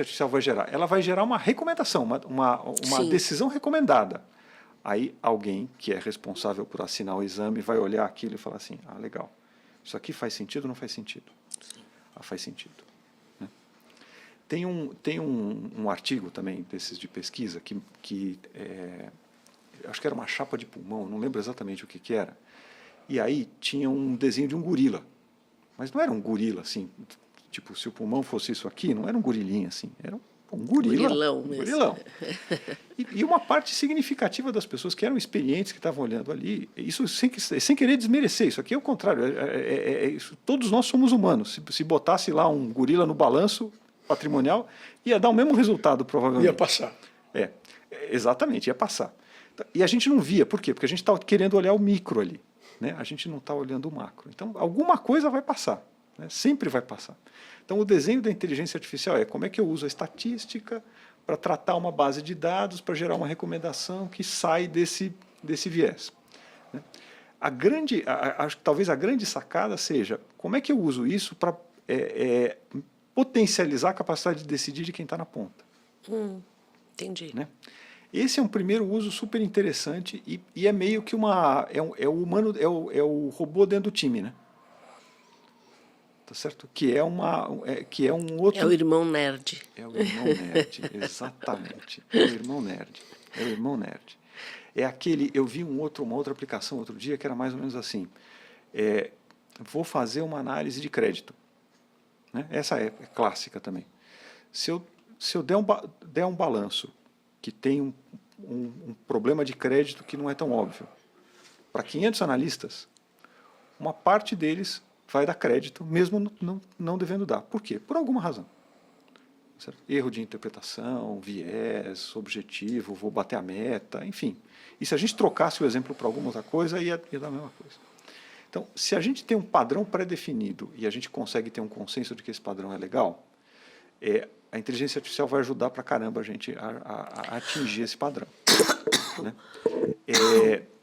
artificial vai gerar? Ela vai gerar uma recomendação, uma decisão recomendada. Aí alguém que é responsável por assinar o exame vai olhar aquilo e falar assim, legal, isso aqui faz sentido ou não faz sentido? Faz sentido. Tem um artigo também desses de pesquisa que acho que era uma chapa de pulmão, não lembro exatamente o que era. E aí tinha um desenho de um gorila. Mas não era um gorila assim, tipo, se o pulmão fosse isso aqui, não era um gorilinha assim, era um gorila. Gorilão mesmo. Gorilão. E uma parte significativa das pessoas que eram experientes, que estavam olhando ali, isso sem querer desmerecer, isso aqui é o contrário, todos nós somos humanos. Se botasse lá um gorila no balanço patrimonial, ia dar o mesmo resultado, provavelmente. Ia passar. Exatamente, ia passar. E a gente não via, por quê? Porque a gente está querendo olhar o micro ali, né? A gente não está olhando o macro. Então, alguma coisa vai passar, né? Sempre vai passar. Então, o desenho da inteligência artificial é como é que eu uso a estatística para tratar uma base de dados, para gerar uma recomendação que sai desse viés, né? Acho que talvez a grande sacada seja como é que eu uso isso para potencializar a capacidade de decidir de quem está na ponta. Entendi. Né? Esse é um primeiro uso super interessante e é meio que o humano, é o robô dentro do time, né? Tá certo? Que é um outro... É o irmão nerd. É o irmão nerd, exatamente. É o irmão nerd. É aquele, eu vi uma outra aplicação outro dia que era mais ou menos assim, vou fazer uma análise de crédito, né? Essa é clássica também. Se eu der um balanço que tem um problema de crédito que não é tão óbvio, para 500 analistas, uma parte deles vai dar crédito, mesmo não devendo dar. Por quê? Por alguma razão. Certo? Erro de interpretação, viés, objetivo, vou bater a meta, enfim. E se a gente trocasse o exemplo para alguma outra coisa, ia dar a mesma coisa. Então, se a gente tem um padrão pré-definido e a gente consegue ter um consenso de que esse padrão é legal, a inteligência artificial vai ajudar para caramba a gente a atingir esse padrão. Né?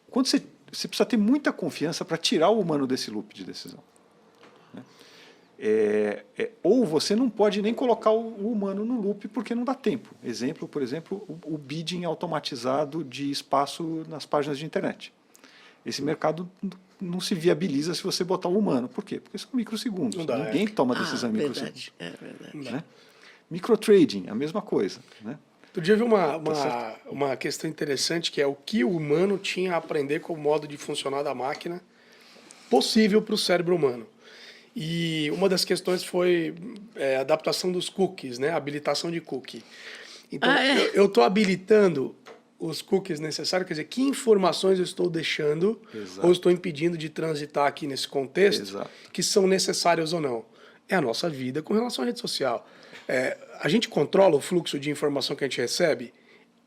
Quando você precisa ter muita confiança para tirar o humano desse loop de decisão. Né? Ou você não pode nem colocar o humano no loop porque não dá tempo. Exemplo, por exemplo, o bidding automatizado de espaço nas páginas de internet. Esse mercado não se viabiliza se você botar o humano. Por quê? Porque são microsegundos. Ninguém toma decisão em microsegundos. Verdade. Né? Microtrading, a mesma coisa. Né? Outro dia eu vi uma questão interessante, que é o que o humano tinha a aprender com o modo de funcionar da máquina possível para o cérebro humano. E uma das questões foi a adaptação dos cookies, né? Habilitação de cookie. Então, eu estou habilitando os cookies necessários, quer dizer, que informações eu estou deixando ou estou impedindo de transitar aqui nesse contexto que são necessárias ou não. É a nossa vida com relação à rede social. A gente controla o fluxo de informação que a gente recebe?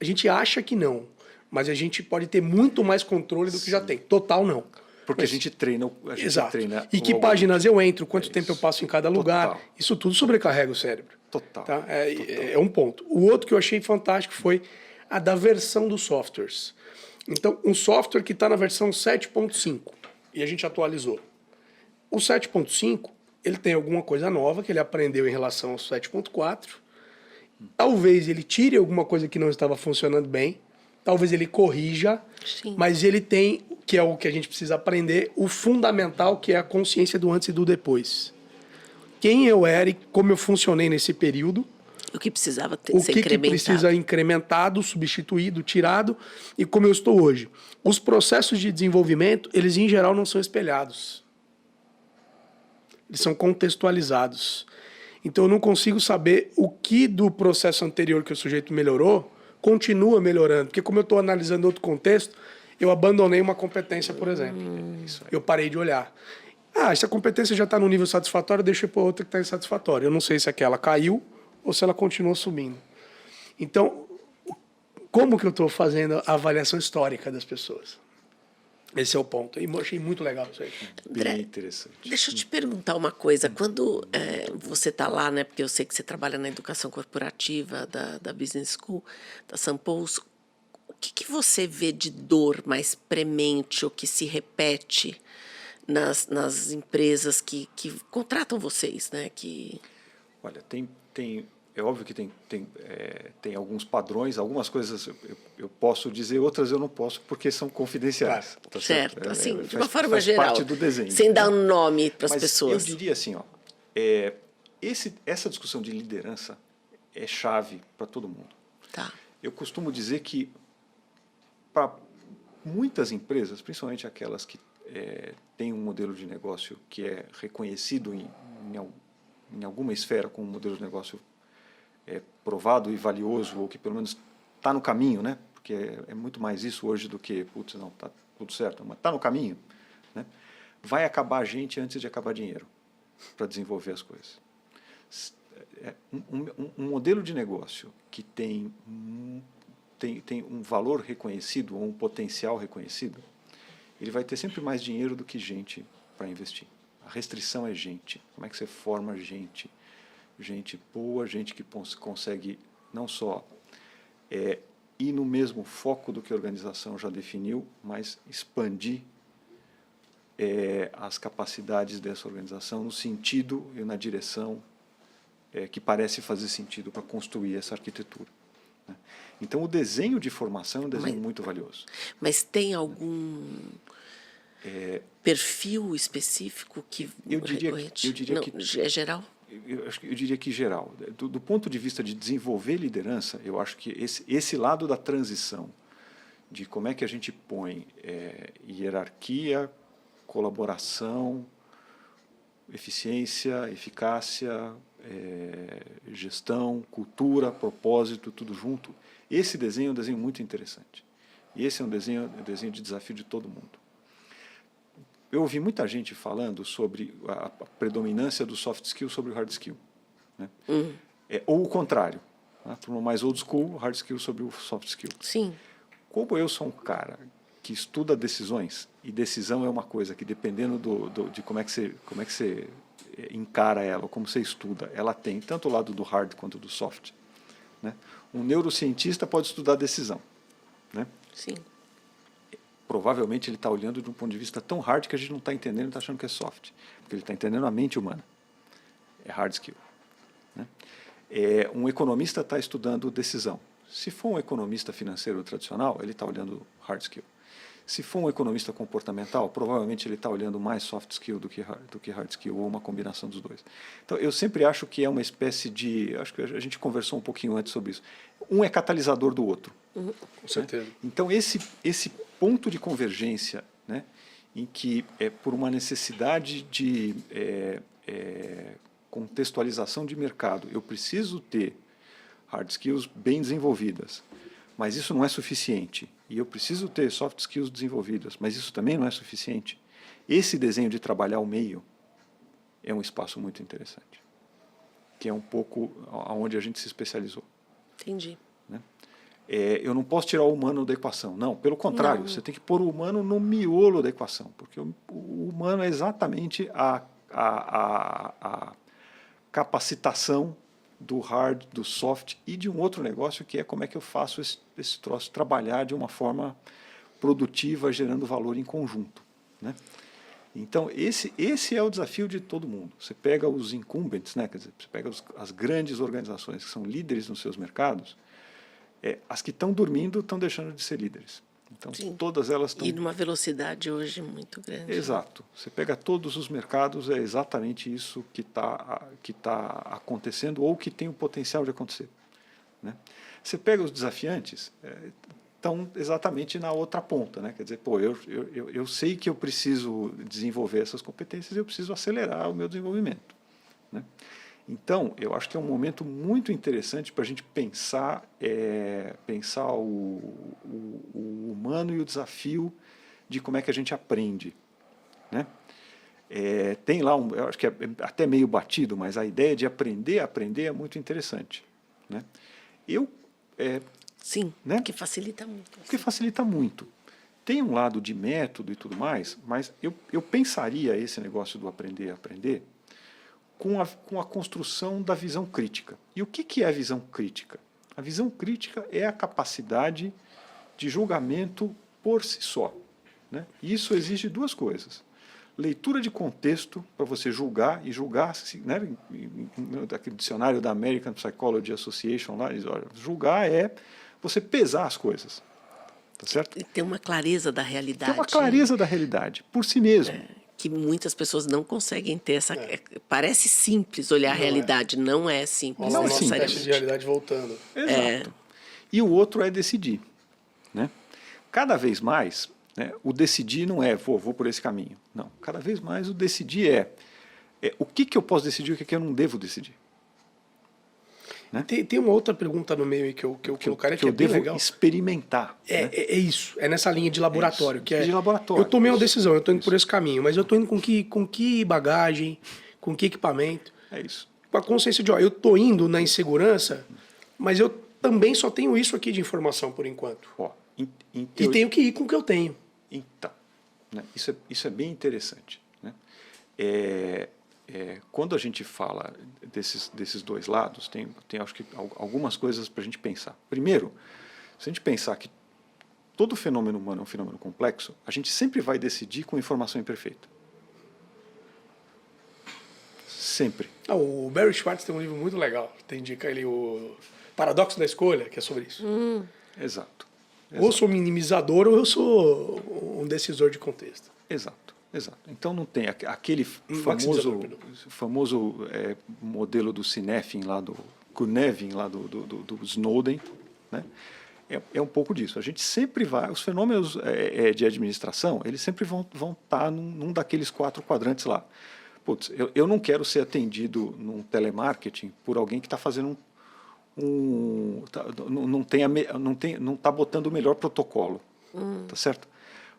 A gente acha que não, mas a gente pode ter muito mais controle do que já tem. Total, não. Porque a gente treina. Exato. E que páginas eu entro, quanto tempo eu passo em cada lugar. Total. Isso tudo sobrecarrega o cérebro. Total. Tá? É um ponto. O outro que eu achei fantástico foi a da versão dos softwares. Então, um software que está na versão 7.5 e a gente atualizou. O 7.5, ele tem alguma coisa nova que ele aprendeu em relação ao 7.4. Talvez ele tire alguma coisa que não estava funcionando bem. Talvez ele corrija. Sim. Mas ele tem, que é o que a gente precisa aprender, o fundamental, que é a consciência do antes e do depois. Quem eu era e como eu funcionei nesse período. O que precisava ser incrementado. O que precisa incrementado, substituído, tirado, e como eu estou hoje. Os processos de desenvolvimento, eles em geral não são espelhados. Eles são contextualizados. Então eu não consigo saber o que do processo anterior que o sujeito melhorou continua melhorando. Porque como eu estou analisando outro contexto, eu abandonei uma competência, por exemplo. Eu parei de olhar. Essa competência já está no nível satisfatório, deixa eu pôr outra que está insatisfatória. Eu não sei se aquela caiu ou se ela continuou subindo. Então, como que eu estou fazendo a avaliação histórica das pessoas? Esse é o ponto. E eu achei muito legal isso aí. André, bem interessante. Deixa eu te perguntar uma coisa. Quando você está lá, né, porque eu sei que você trabalha na educação corporativa da Business School, da Sampous, o que você vê de dor mais premente ou que se repete nas empresas que contratam vocês, né? Olha, é óbvio que tem alguns padrões, algumas coisas eu posso dizer, outras eu não posso porque são confidenciais. Tá certo, assim, de uma forma faz geral, parte do desenho, sem dar um nome para as Mas pessoas. Eu diria assim, essa discussão de liderança é chave para todo mundo. Tá. Eu costumo dizer que para muitas empresas, principalmente aquelas que têm um modelo de negócio que é reconhecido em alguma esfera como um modelo de negócio provado e valioso, ou que pelo menos está no caminho, né? Porque é muito mais isso hoje do que, putz, não, está tudo certo, mas está no caminho, né? Vai acabar a gente antes de acabar dinheiro para desenvolver as coisas. Um modelo de negócio que tem um valor reconhecido ou um potencial reconhecido, ele vai ter sempre mais dinheiro do que gente para investir. A restrição é gente. Como é que você forma gente? Gente boa, gente que consegue não só ir no mesmo foco do que a organização já definiu, mas expandir as capacidades dessa organização no sentido e na direção que parece fazer sentido para construir essa arquitetura. Né? Então, o desenho de formação é um desenho muito valioso. Mas tem algum perfil específico que eu diria não, que é geral? Eu diria que geral. Do ponto de vista de desenvolver liderança, eu acho que esse lado da transição de como é que a gente põe hierarquia, colaboração, eficiência, eficácia, gestão, cultura, propósito, tudo junto. Esse desenho é um desenho muito interessante. E esse é um desenho de desafio de todo mundo. Eu ouvi muita gente falando sobre a predominância do soft skill sobre o hard skill, né? Ou o contrário, né? Para uma mais old school, o hard skill sobre o soft skill. Sim. Como eu sou um cara que estuda decisões, e decisão é uma coisa que, dependendo de como é que você encara ela, ou como você estuda, ela tem tanto o lado do hard quanto do soft, né? Um neurocientista pode estudar decisão, né? Sim. Provavelmente ele está olhando de um ponto de vista tão hard que a gente não está entendendo e está achando que é soft, porque ele está entendendo a mente humana. É hard skill, né? Um economista está estudando decisão. Se for um economista financeiro tradicional, ele está olhando hard skill. Se for um economista comportamental, provavelmente ele está olhando mais soft skill do que hard skill, ou uma combinação dos dois. Então, eu sempre acho que é uma espécie de... Acho que a gente conversou um pouquinho antes sobre isso. Um é catalisador do outro. Com certeza. Né? Então, esse ponto de convergência, né, em que, por uma necessidade de contextualização de mercado, eu preciso ter hard skills bem desenvolvidas, mas isso não é suficiente. E eu preciso ter soft skills desenvolvidas, mas isso também não é suficiente. Esse desenho de trabalhar o meio é um espaço muito interessante, que é um pouco onde a gente se especializou. Entendi. Né? Eu não posso tirar o humano da equação. Não, pelo contrário, Não. você tem que pôr o humano no miolo da equação, porque o humano é exatamente a capacitação do hard, do soft e de um outro negócio que é como é que eu faço esse troço trabalhar de uma forma produtiva, gerando valor em conjunto, né? Então, esse é o desafio de todo mundo. Você pega os incumbents, né? Quer dizer, você pega as grandes organizações que são líderes nos seus mercados, as que estão dormindo estão deixando de ser líderes. Então, Sim. todas elas estão... E numa velocidade hoje muito grande. Exato. Você pega todos os mercados, é exatamente isso que tá acontecendo ou que tem o potencial de acontecer, né? Você pega os desafiantes, estão exatamente na outra ponta, né? Quer dizer, eu sei que eu preciso desenvolver essas competências, eu preciso acelerar o meu desenvolvimento, né? Então, eu acho que é um momento muito interessante para a gente pensar o humano e o desafio de como é que a gente aprende, né? Tem lá, eu acho que é até meio batido, mas a ideia de aprender a aprender é muito interessante, né? Sim, né? porque facilita muito. Porque facilita muito. Tem um lado de método e tudo mais, mas eu pensaria esse negócio do aprender a aprender com a construção da visão crítica. E o que é a visão crítica? A visão crítica é a capacidade de julgamento por si só, né? E isso exige duas coisas. Leitura de contexto, para você julgar, e julgar, né, no dicionário da American Psychology Association, lá, diz, olha, julgar é você pesar as coisas. Tá certo? E ter uma clareza da realidade. Ter uma clareza da realidade, por si mesmo. Que muitas pessoas não conseguem ter essa... Parece simples olhar a realidade, não é simples. Não, é teste de realidade voltando. Exato. E o outro é decidir, né? Cada vez mais, né, o decidir não é vou por esse caminho. Não. Cada vez mais o decidir é o que eu posso decidir e o que eu não devo decidir. Né? Tem uma outra pergunta no meio aí que eu colocaria que é eu bem devo legal. experimentar. Né? É isso, é nessa linha de laboratório. Que é, de laboratório. Eu tomei uma decisão, eu estou indo por esse caminho, mas eu estou indo com que bagagem, com que equipamento. É isso. Com a consciência de, eu estou indo na insegurança, mas eu também só tenho isso aqui de informação por enquanto. E tenho que ir com o que eu tenho. Então, né, isso é bem interessante. Né? Quando a gente fala desses dois lados, tem acho que algumas coisas para a gente pensar. Primeiro, se a gente pensar que todo fenômeno humano é um fenômeno complexo, a gente sempre vai decidir com informação imperfeita. Sempre. O Barry Schwartz tem um livro muito legal, que indica ele o Paradoxo da Escolha, que é sobre isso. Exato. Ou eu sou minimizador ou eu sou um decisor de contexto. Exato. Então não tem aquele famoso modelo do Cynefin lá do Cynefin lá do Snowden, né? é um pouco disso. A gente sempre vai... Os fenômenos de administração, eles sempre vão estar num daqueles 4 quadrantes lá. Putz, eu não quero ser atendido num telemarketing por alguém que está fazendo não está botando o melhor protocolo. Tá certo?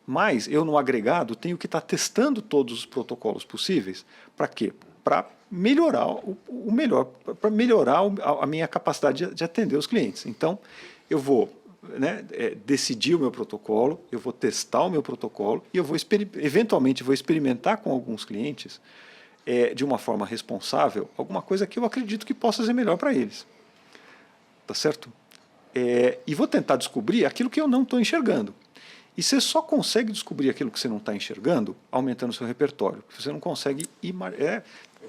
Mas eu, no agregado, tenho que estar testando todos os protocolos possíveis. Para quê? Para melhorar para melhorar a minha capacidade de atender os clientes. Então, eu vou, né, decidir o meu protocolo, eu vou testar o meu protocolo e eu vou eventualmente vou experimentar com alguns clientes de uma forma responsável alguma coisa que eu acredito que possa ser melhor para eles. Tá certo? E vou tentar descobrir aquilo que eu não estou enxergando. E você só consegue descobrir aquilo que você não está enxergando aumentando o seu repertório. Você não consegue...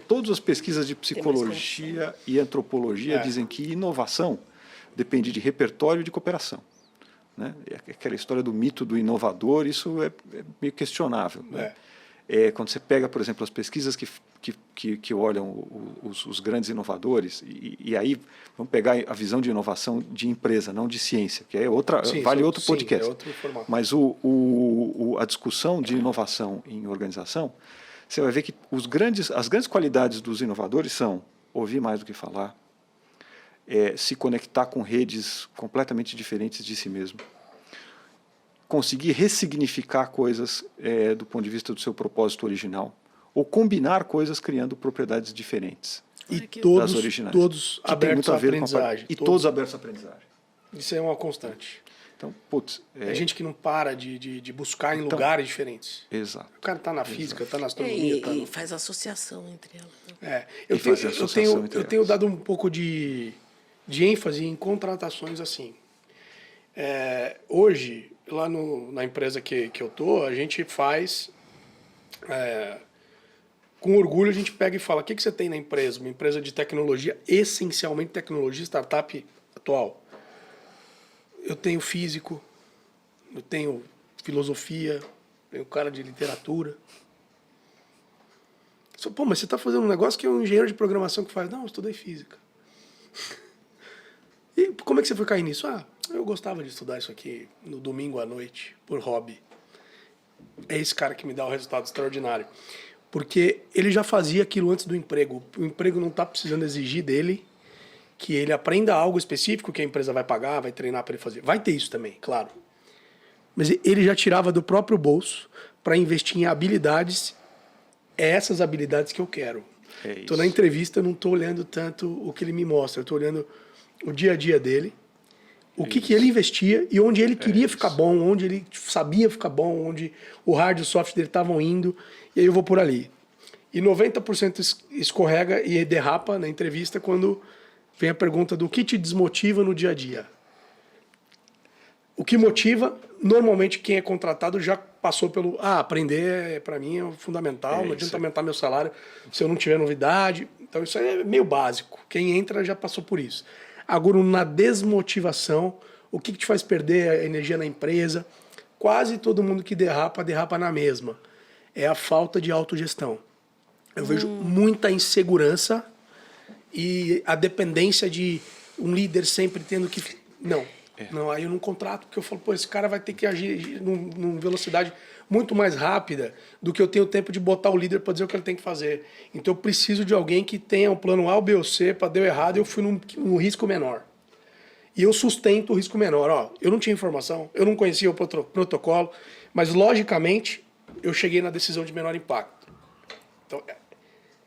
todas as pesquisas de psicologia e antropologia dizem que inovação depende de repertório e de cooperação. Né? Aquela história do mito do inovador, isso é meio questionável. Né? Quando você pega, por exemplo, as pesquisas que olham os grandes inovadores, e aí vamos pegar a visão de inovação de empresa, não de ciência, que é outra, vale outro podcast. Outro formato. Mas a discussão de inovação em organização, você vai ver que as grandes qualidades dos inovadores são ouvir mais do que falar, se conectar com redes completamente diferentes de si mesmo, conseguir ressignificar coisas do ponto de vista do seu propósito original, ou combinar coisas criando propriedades diferentes das originais. Todos abertos à aprendizagem. Todos abertos à aprendizagem. Isso é uma constante. Então, putz... É gente que não para de buscar em lugares diferentes. Exato. O cara está na física, está na astronomia. E faz associação entre elas. Eu tenho dado um pouco de ênfase em contratações assim. Hoje, lá na empresa que eu estou, a gente faz... com orgulho, a gente pega e fala, o que você tem na empresa? Uma empresa de tecnologia, essencialmente tecnologia, startup atual. Eu tenho físico, eu tenho filosofia, tenho cara de literatura. Pô, mas você está fazendo um negócio que é um engenheiro de programação que faz. Não, eu estudei física. E como é que você foi cair nisso? Eu gostava de estudar isso aqui no domingo à noite, por hobby. É esse cara que me dá o resultado extraordinário. Porque ele já fazia aquilo antes do emprego. O emprego não está precisando exigir dele que ele aprenda algo específico que a empresa vai pagar, vai treinar para ele fazer. Vai ter isso também, claro. Mas ele já tirava do próprio bolso para investir em habilidades. Essas habilidades que eu quero. Estou na entrevista, eu não estou olhando tanto o que ele me mostra. Eu estou olhando o dia a dia dele, o que ele investia e onde ele queria ficar bom, onde ele sabia ficar bom, onde o hard e o soft dele estavam indo. E aí eu vou por ali. E 90% escorrega e derrapa na entrevista quando vem a pergunta do que te desmotiva no dia a dia. O que motiva, normalmente quem é contratado já passou pelo... aprender para mim é fundamental, não adianta aumentar meu salário se eu não tiver novidade. Então isso é meio básico. Quem entra já passou por isso. Agora, na desmotivação, o que te faz perder a energia na empresa? Quase todo mundo que derrapa na mesma. É a falta de autogestão. Eu vejo muita insegurança e a dependência de um líder sempre tendo que... Não, aí eu não contrato, porque eu falo, esse cara vai ter que agir numa velocidade muito mais rápida do que eu tenho tempo de botar o líder para dizer o que ele tem que fazer. Então eu preciso de alguém que tenha um plano A, B ou C, para deu errado, eu fui num risco menor. E eu sustento o risco menor. Eu não tinha informação, eu não conhecia o protocolo, mas logicamente eu cheguei na decisão de menor impacto. Então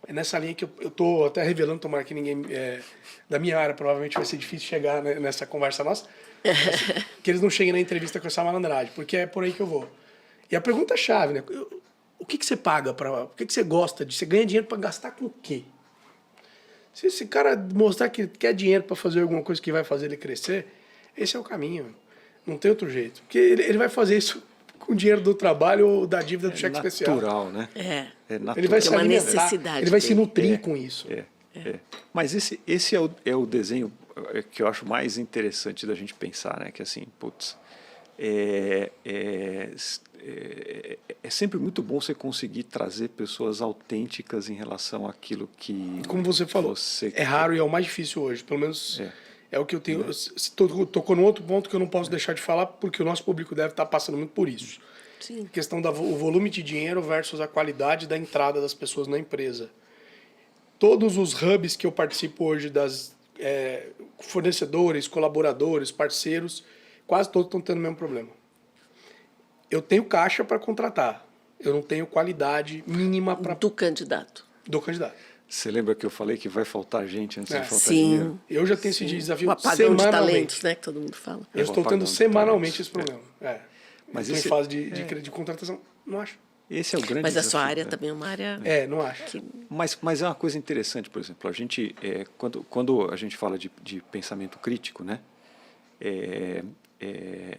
é nessa linha que eu estou até revelando, tomara que ninguém... da minha área provavelmente vai ser difícil chegar nessa conversa nossa, que eles não cheguem na entrevista com essa malandragem, porque é por aí que eu vou. E a pergunta-chave, né? O que você paga para... O que você gosta de... Você ganha dinheiro para gastar com o quê? Se esse cara mostrar que quer dinheiro para fazer alguma coisa que vai fazer ele crescer, esse é o caminho. Não tem outro jeito. Porque ele vai fazer isso com o dinheiro do trabalho ou da dívida do cheque especial. É natural, né? É natural. Ele vai se alimentar, necessidade ele vai se dele. nutrir com isso. Mas esse é o desenho que eu acho mais interessante da gente pensar, né? Que assim, putz, é sempre muito bom você conseguir trazer pessoas autênticas em relação àquilo que... Como você falou, é raro e é o mais difícil hoje. Pelo menos É o que eu tenho. Tocou num outro ponto que eu não posso deixar de falar, porque o nosso público deve estar passando muito por isso. Sim. A questão do volume de dinheiro versus a qualidade da entrada das pessoas na empresa. Todos os hubs que eu participo hoje, das fornecedores, colaboradores, parceiros, quase todos estão tendo o mesmo problema. Eu tenho caixa para contratar, eu não tenho qualidade mínima para Do candidato. do candidato. Você lembra que eu falei que vai faltar gente antes de faltar Sim. dinheiro? Eu já tenho esse desafio O apagão de semanalmente. talentos, né? Que todo mundo fala. Eu estou apagão tendo de semanalmente talentos. esse problema. Mas Estou esse- em fase de contratação. Não acho. Esse é o grande Mas a desafio. sua área né? também é uma área... Não acho. Mas é uma coisa interessante, por exemplo, a gente, quando a gente fala de pensamento crítico, né,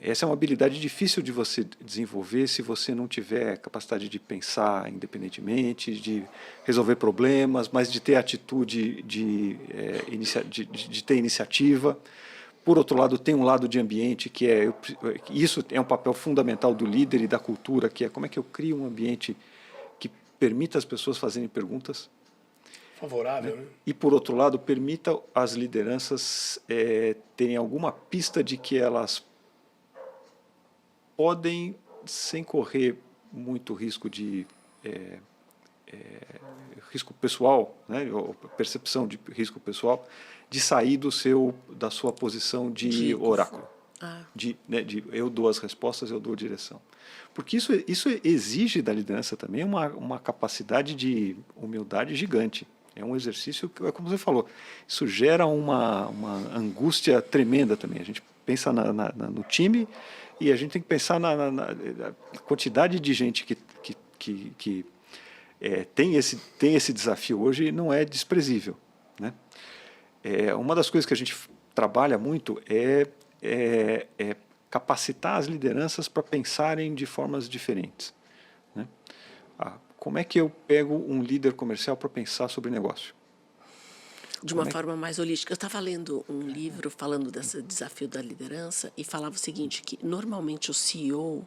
essa é uma habilidade difícil de você desenvolver se você não tiver capacidade de pensar independentemente, de resolver problemas, mas de ter atitude, de ter iniciativa. Por outro lado, tem um lado de ambiente que isso é um papel fundamental do líder e da cultura, que é como é que eu crio um ambiente que permita as pessoas fazerem perguntas Favorável, né? e, por outro lado, permita as lideranças terem alguma pista de que elas podem, sem correr muito risco de risco pessoal, né, ou percepção de risco pessoal, de sair da sua posição de oráculo. De eu dou as respostas, eu dou a direção. Porque isso exige da liderança também uma capacidade de humildade gigante. É um exercício que, como você falou, isso gera uma angústia tremenda também. A gente pensa no time e a gente tem que pensar na quantidade de gente que tem esse desafio hoje, não é desprezível, né? Uma das coisas que a gente trabalha muito é capacitar as lideranças para pensarem de formas diferentes, né? Como é que eu pego um líder comercial para pensar sobre negócio? De uma forma mais holística. Eu estava lendo um livro falando desse desafio da liderança e falava o seguinte, que normalmente o CEO,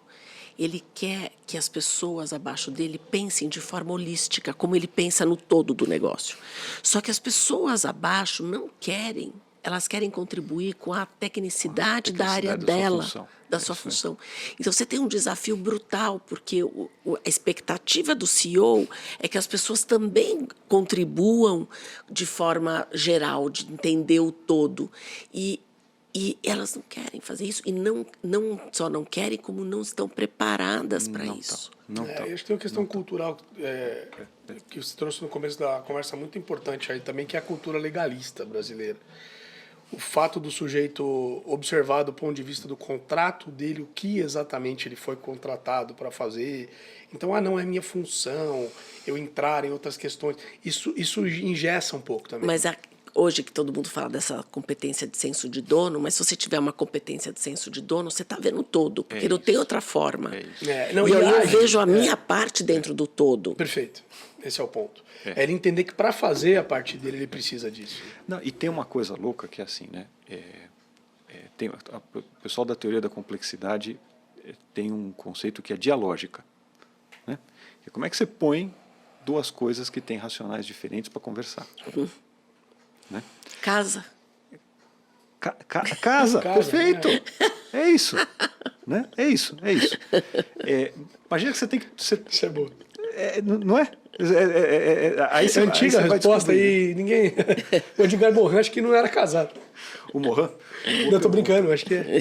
ele quer que as pessoas abaixo dele pensem de forma holística, como ele pensa no todo do negócio. Só que as pessoas abaixo não querem, elas querem contribuir com a tecnicidade da área dela, da sua função. Então, você tem um desafio brutal, porque a expectativa do CEO é que as pessoas também contribuam de forma geral, de entender o todo. E elas não querem fazer isso, e não só não querem, como não estão preparadas para isso. Eu acho que tem uma questão cultural que você trouxe no começo da conversa muito importante aí também, que é a cultura legalista brasileira. O fato do sujeito observar do ponto de vista do contrato dele o que exatamente ele foi contratado para fazer. Então, não é minha função eu entrar em outras questões. Isso engessa um pouco também. Mas hoje que todo mundo fala dessa competência de senso de dono, mas se você tiver uma competência de senso de dono, você está vendo todo, porque não tem outra forma. E aí eu vejo a minha parte dentro do todo. Perfeito. Esse é o ponto. É ele entender que para fazer a parte dele, ele precisa disso. Não, e tem uma coisa louca que é assim, né? O pessoal da teoria da complexidade tem um conceito que é dialógica, né? Que é como é que você põe duas coisas que têm racionais diferentes para conversar. Né? Casa. Casa, perfeito. É isso. Né? É isso. Imagina que você tem que... Isso é bom. Não é? Aí Essa antiga resposta aí, ninguém... O Edgar Morin, acho que não era casado. O Morin? Não, eu tô brincando, acho que é.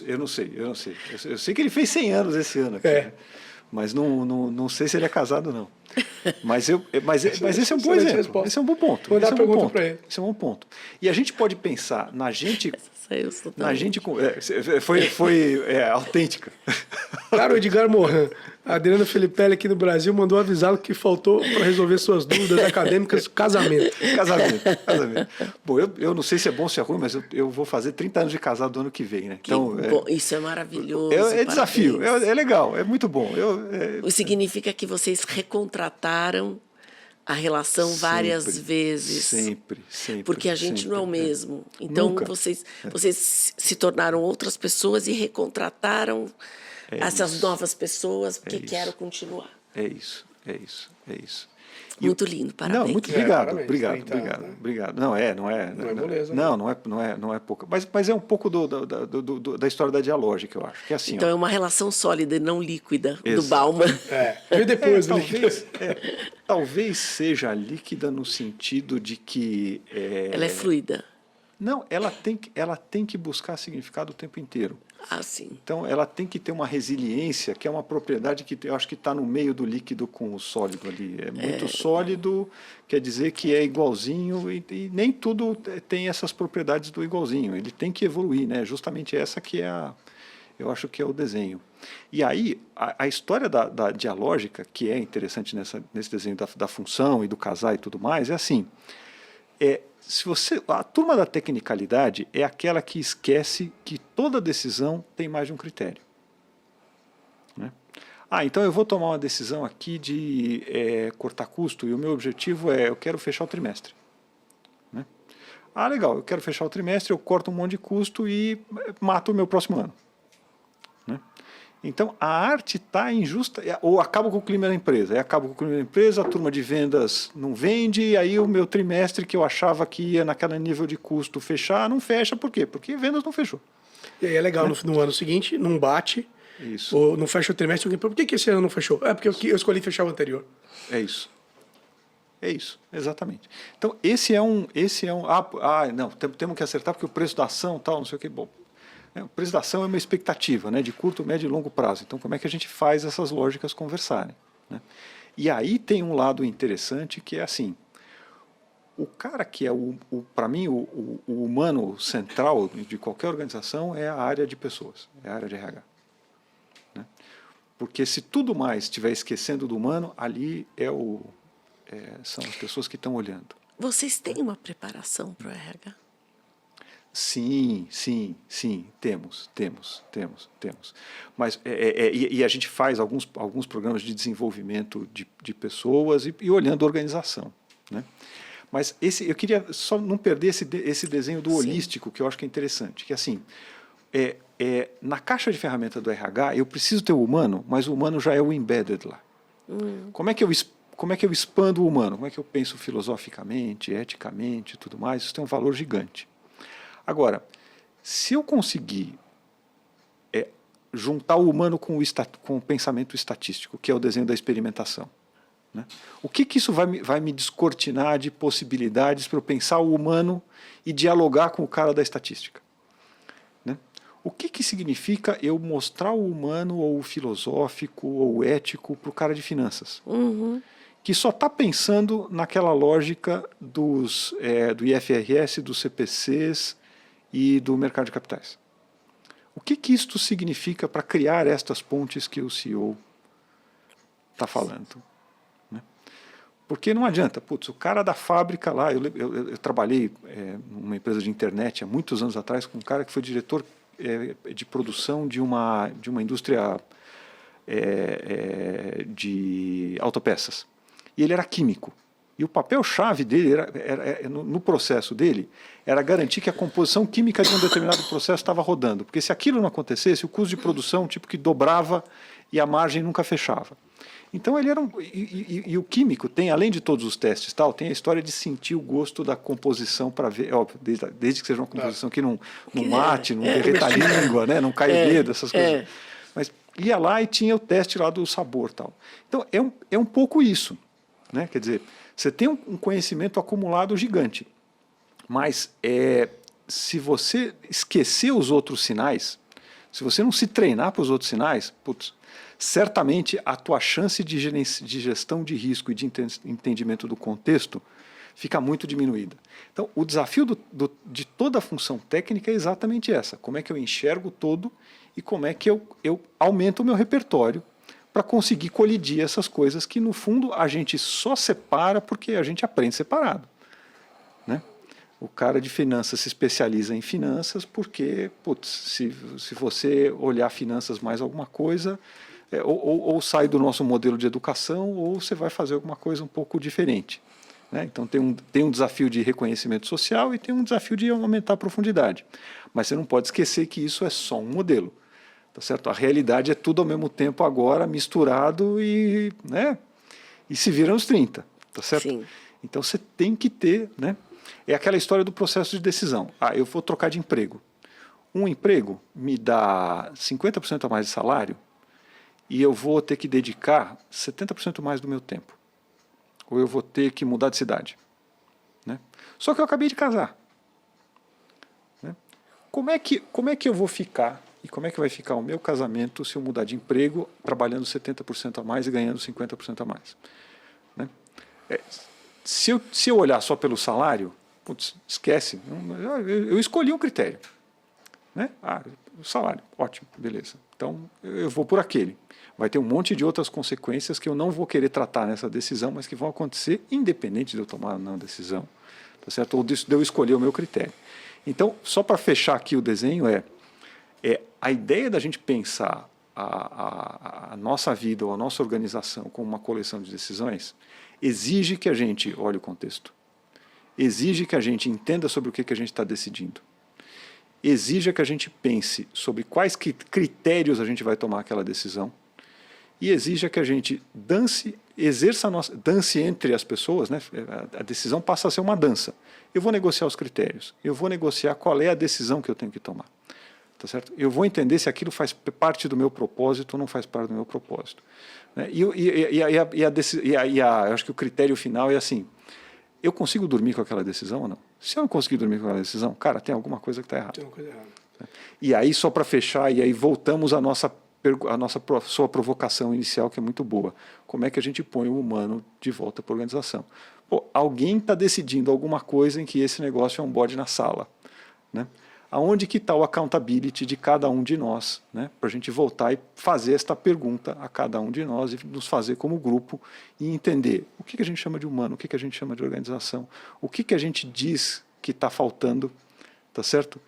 Eu não sei. Eu sei que ele fez 100 anos esse ano aqui, né? Mas não sei se ele é casado, não. Mas esse é um bom exemplo. Esse é um bom ponto. Vou dar a pergunta para ele. Esse é um bom ponto. E a gente pode pensar na gente... Na gente foi autêntica. Cara, o Edgar Morin, a Adriana Filipelli aqui no Brasil mandou avisá-lo que faltou para resolver suas dúvidas acadêmicas, casamento. Casamento. Bom, eu não sei se é bom ou se é ruim, mas eu vou fazer 30 anos de casado do ano que vem, né? Então, bom, isso é maravilhoso. É desafio, é legal, é muito bom. Significa que vocês recontrataram a relação várias vezes. Sempre. Porque a gente não é o mesmo. Então, vocês se tornaram outras pessoas e recontrataram essas novas pessoas porque quero continuar. É isso. Muito lindo, parabéns. Não, muito obrigado, parabéns, obrigado, 30 obrigado, anos, né? obrigado. Não é moleza, não é pouco. Mas é um pouco da história da dialógica, eu acho. Que é assim, Então ó, é uma relação sólida e não líquida do Bauman. Veio depois, né? talvez seja líquida no sentido de que Ela é fluida. não, ela tem que buscar significado o tempo inteiro. Ah, sim. Então, ela tem que ter uma resiliência, que é uma propriedade que eu acho que está no meio do líquido com o sólido ali. É muito sólido, quer dizer que é igualzinho, e nem tudo tem essas propriedades do igualzinho. Ele tem que evoluir, né? Justamente essa que é eu acho que é o desenho. E aí, a história da dialógica, que é interessante nesse desenho da função e do casar e tudo mais, é assim. A turma da tecnicalidade é aquela que esquece que toda decisão tem mais de um critério. Né? Então eu vou tomar uma decisão aqui de cortar custo e o meu objetivo eu quero fechar o trimestre. Né? Legal, eu quero fechar o trimestre, eu corto um monte de custo e mato o meu próximo ano. Né? Então, a arte está injusta, ou acaba com o clima da empresa. Aí acaba com o clima da empresa, a turma de vendas não vende, e aí o meu trimestre que eu achava que ia naquele nível de custo fechar, não fecha. Por quê? Porque vendas não fechou. E aí é legal, no ano seguinte, não bate, Isso. ou não fecha o trimestre. Por que esse ano não fechou? Porque eu escolhi fechar o anterior. É isso. É isso, exatamente. Então, esse é um não, temos que acertar porque o preço da ação, tal, não sei o que, bom. O preço da ação é uma expectativa, né, de curto, médio e longo prazo. Então, como é que a gente faz essas lógicas conversarem? Né? E aí tem um lado interessante que é assim, o cara que é, para mim, o humano central de qualquer organização é a área de pessoas, é a área de RH. Né? Porque se tudo mais estiver esquecendo do humano, ali são as pessoas que estão olhando. Vocês têm uma preparação para o RH? Sim, temos. Mas e a gente faz alguns programas de desenvolvimento de pessoas e olhando a organização, né? Mas eu queria só não perder esse desenho do holístico, que eu acho que é interessante, que assim, na caixa de ferramenta do RH, eu preciso ter o humano, mas o humano já é o embedded lá. Como é que eu expando o humano? Como é que eu penso filosoficamente, eticamente e tudo mais? Isso tem um valor gigante. Agora, se eu conseguir juntar o humano com o pensamento estatístico, que é o desenho da experimentação, né? O que isso vai me descortinar de possibilidades para eu pensar o humano e dialogar com o cara da estatística? Né? O que significa eu mostrar o humano, ou o filosófico, ou o ético para o cara de finanças? Que só está pensando naquela lógica do IFRS, dos CPCs e do mercado de capitais. O que isto significa para criar estas pontes que o CEO está falando? Né? Porque não adianta, o cara da fábrica lá, eu trabalhei numa empresa de internet há muitos anos atrás com um cara que foi diretor de produção de uma indústria de autopeças. E ele era químico. E o papel-chave dele, no processo dele, era garantir que a composição química de um determinado processo estava rodando. Porque se aquilo não acontecesse, o custo de produção que dobrava e a margem nunca fechava. Então ele era e o químico tem, além de todos os testes, tem a história de sentir o gosto da composição para ver, óbvio, desde que seja uma composição que não mate, não derreta a língua, né, não cai o dedo, essas coisas. Mas ia lá e tinha o teste lá do sabor, tal. Então é um pouco isso, né? Quer dizer, você tem um conhecimento acumulado gigante, mas se você esquecer os outros sinais, se você não se treinar para os outros sinais, certamente a tua chance de gestão de risco e de entendimento do contexto fica muito diminuída. Então, o desafio de toda a função técnica é exatamente essa. Como é que eu enxergo todo e como é que eu aumento o meu repertório para conseguir colidir essas coisas que, no fundo, a gente só separa porque a gente aprende separado. Né? O cara de finanças se especializa em finanças porque, se você olhar finanças mais alguma coisa, ou sai do nosso modelo de educação, ou você vai fazer alguma coisa um pouco diferente. Né? Então tem um desafio de reconhecimento social e tem um desafio de aumentar a profundidade. Mas você não pode esquecer que isso é só um modelo. Tá certo? A realidade é tudo ao mesmo tempo agora, misturado e se vira nos 30. tá certo? Sim. Então você tem que ter, né? É aquela história do processo de decisão. Eu vou trocar de emprego. Um emprego me dá 50% a mais de salário e eu vou ter que dedicar 70% mais do meu tempo. Ou eu vou ter que mudar de cidade. Né? Só que eu acabei de casar. Né? Como é que eu vou ficar e como é que vai ficar o meu casamento se eu mudar de emprego trabalhando 70% a mais e ganhando 50% a mais? Né? Se eu olhar só pelo salário, putz, esquece. Eu escolhi um critério. Né? O salário, ótimo, beleza. Então eu vou por aquele. Vai ter um monte de outras consequências que eu não vou querer tratar nessa decisão, mas que vão acontecer independente de eu tomar ou não a decisão. Tá certo? Ou de eu escolher o meu critério. Então, só para fechar aqui o desenho, a ideia da gente pensar a nossa vida ou a nossa organização como uma coleção de decisões exige que a gente olhe o contexto, exige que a gente entenda sobre o que a gente está decidindo, exige que a gente pense sobre quais critérios a gente vai tomar aquela decisão e exige que a gente dance entre as pessoas, né? A decisão passa a ser uma dança. Eu vou negociar os critérios, eu vou negociar qual é a decisão que eu tenho que tomar. Tá certo? Eu vou entender se aquilo faz parte do meu propósito ou não faz parte do meu propósito. Né? Eu acho que o critério final é assim, eu consigo dormir com aquela decisão ou não? Se eu não conseguir dormir com aquela decisão, cara, tem alguma coisa que está errada. Tem uma coisa errada. E aí, só para fechar, e aí voltamos à sua provocação inicial, que é muito boa. Como é que a gente põe o humano de volta para a organização? Alguém está decidindo alguma coisa em que esse negócio é um bode na sala. Né? Aonde que está o accountability de cada um de nós, né? Para a gente voltar e fazer esta pergunta a cada um de nós e nos fazer como grupo e entender o que a gente chama de humano, o que a gente chama de organização, o que a gente diz que está faltando, tá certo?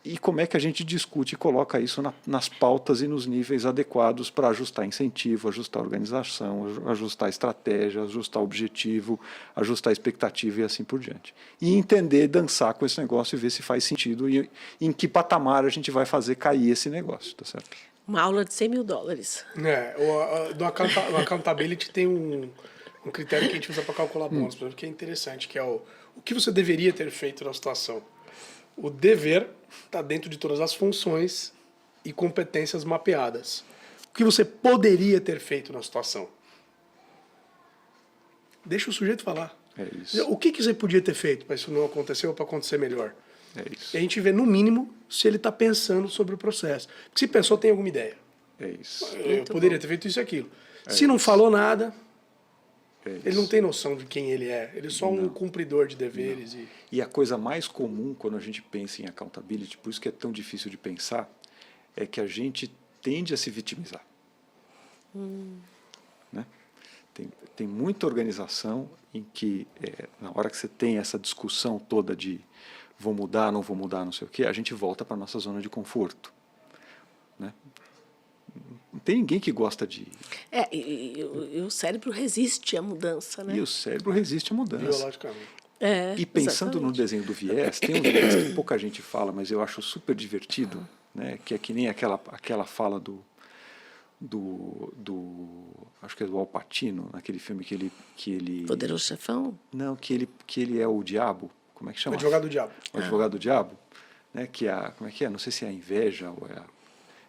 E como é que a gente discute e coloca isso nas pautas e nos níveis adequados para ajustar incentivo, ajustar organização, ajustar estratégia, ajustar objetivo, ajustar expectativa e assim por diante. E entender, dançar com esse negócio e ver se faz sentido e em que patamar a gente vai fazer cair esse negócio, tá certo? Uma aula de $100 mil. No accountability tem um critério que a gente usa para calcular bônus, por exemplo, que é interessante, que é o que você deveria ter feito na situação. O dever está dentro de todas as funções e competências mapeadas. O que você poderia ter feito na situação? Deixa o sujeito falar. É isso. O que você podia ter feito para isso não acontecer ou para acontecer melhor? É isso. E a gente vê, no mínimo, se ele está pensando sobre o processo. Porque se pensou, tem alguma ideia. É isso. Eu poderia ter feito isso e aquilo. Se não falou nada, ele não tem noção de quem ele é. Ele é só um cumpridor de deveres. E a coisa mais comum quando a gente pensa em accountability, por isso que é tão difícil de pensar, é que a gente tende a se vitimizar. Né? Tem muita organização em que, na hora que você tem essa discussão toda de vou mudar, não vou mudar, não sei o quê, a gente volta para a nossa zona de conforto. Né? Não tem ninguém que gosta de... E o cérebro resiste à mudança, né? E o cérebro resiste à mudança. Biologicamente. E pensando no desenho do viés, tem um viés que pouca gente fala, mas eu acho super divertido, né? Que é que nem aquela fala do acho que é do Al Pacino, naquele filme que ele Poderoso Chefão? Não, que ele é o diabo. Como é que chama? O advogado do diabo. O advogado do diabo, né? Como é que é? Não sei se é a inveja ou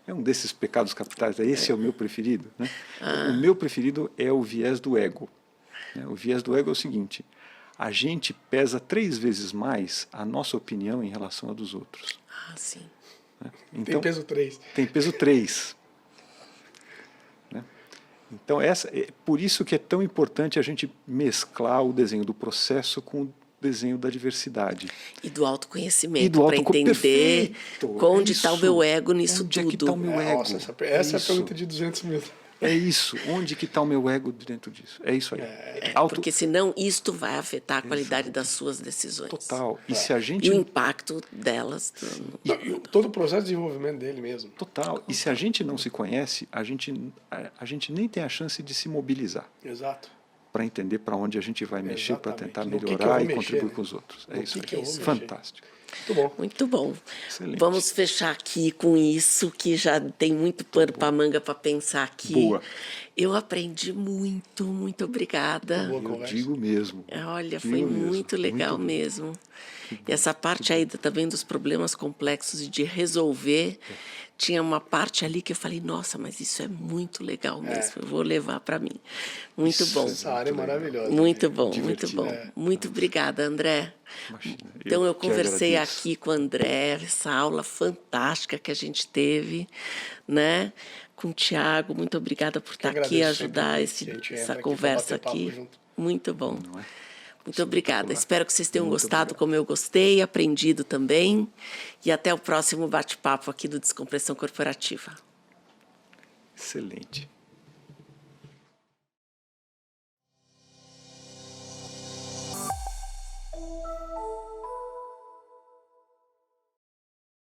é um desses pecados capitais. Esse é o meu preferido, né? O meu preferido é o viés do ego. Né? O viés do ego é o seguinte: a gente pesa 3 vezes mais a nossa opinião em relação à dos outros. Sim. Né? Então, Tem peso 3. Tem peso 3. Né? Então, por isso que é tão importante a gente mesclar o desenho do processo com o desenho da diversidade. E do autoconhecimento, para entender onde está o meu ego nisso onde tudo. É que está o meu ego? Nossa, essa é a pergunta de 200 mil. É isso. Onde que está o meu ego dentro disso? É isso aí. Porque senão isto vai afetar a qualidade das suas decisões. Total. E se a gente... E o impacto delas. Todo o processo de desenvolvimento dele mesmo. Total. E se a gente não se conhece, a gente nem tem a chance de se mobilizar. Exato. para entender para onde a gente vai mexer, para tentar No que eu melhorar vou e mexer, contribuir né? com os outros. É No isso que aí. eu vou mexer. Fantástico. Muito bom. Muito bom. Excelente. Vamos fechar aqui com isso, que já tem muito pano para manga para pensar aqui. Boa. Eu aprendi muito, muito obrigada. Boa Eu conversa. digo mesmo. Olha, Digo foi mesmo. muito legal bom. mesmo. E essa parte aí também dos problemas complexos e de resolver, tinha uma parte ali que eu falei, nossa, mas isso é muito legal mesmo, eu vou levar para mim. Muito Isso bom. Essa área é maravilhosa. Muito bom, muito Divertido. bom. Muito obrigada, André. Imagina, Então, eu que conversei agradeço. aqui com o André, essa aula fantástica que a gente teve, né? Com o Tiago, muito obrigada por estar aqui e agradeço ajudar sempre que a gente entra essa aqui pra conversa bater papo aqui. junto. Muito bom. Não é? Muito obrigada. Espetacular. Espero que vocês tenham Muito gostado obrigado. como eu gostei, aprendido também. E até o próximo bate-papo aqui do Descompressão Corporativa. Excelente.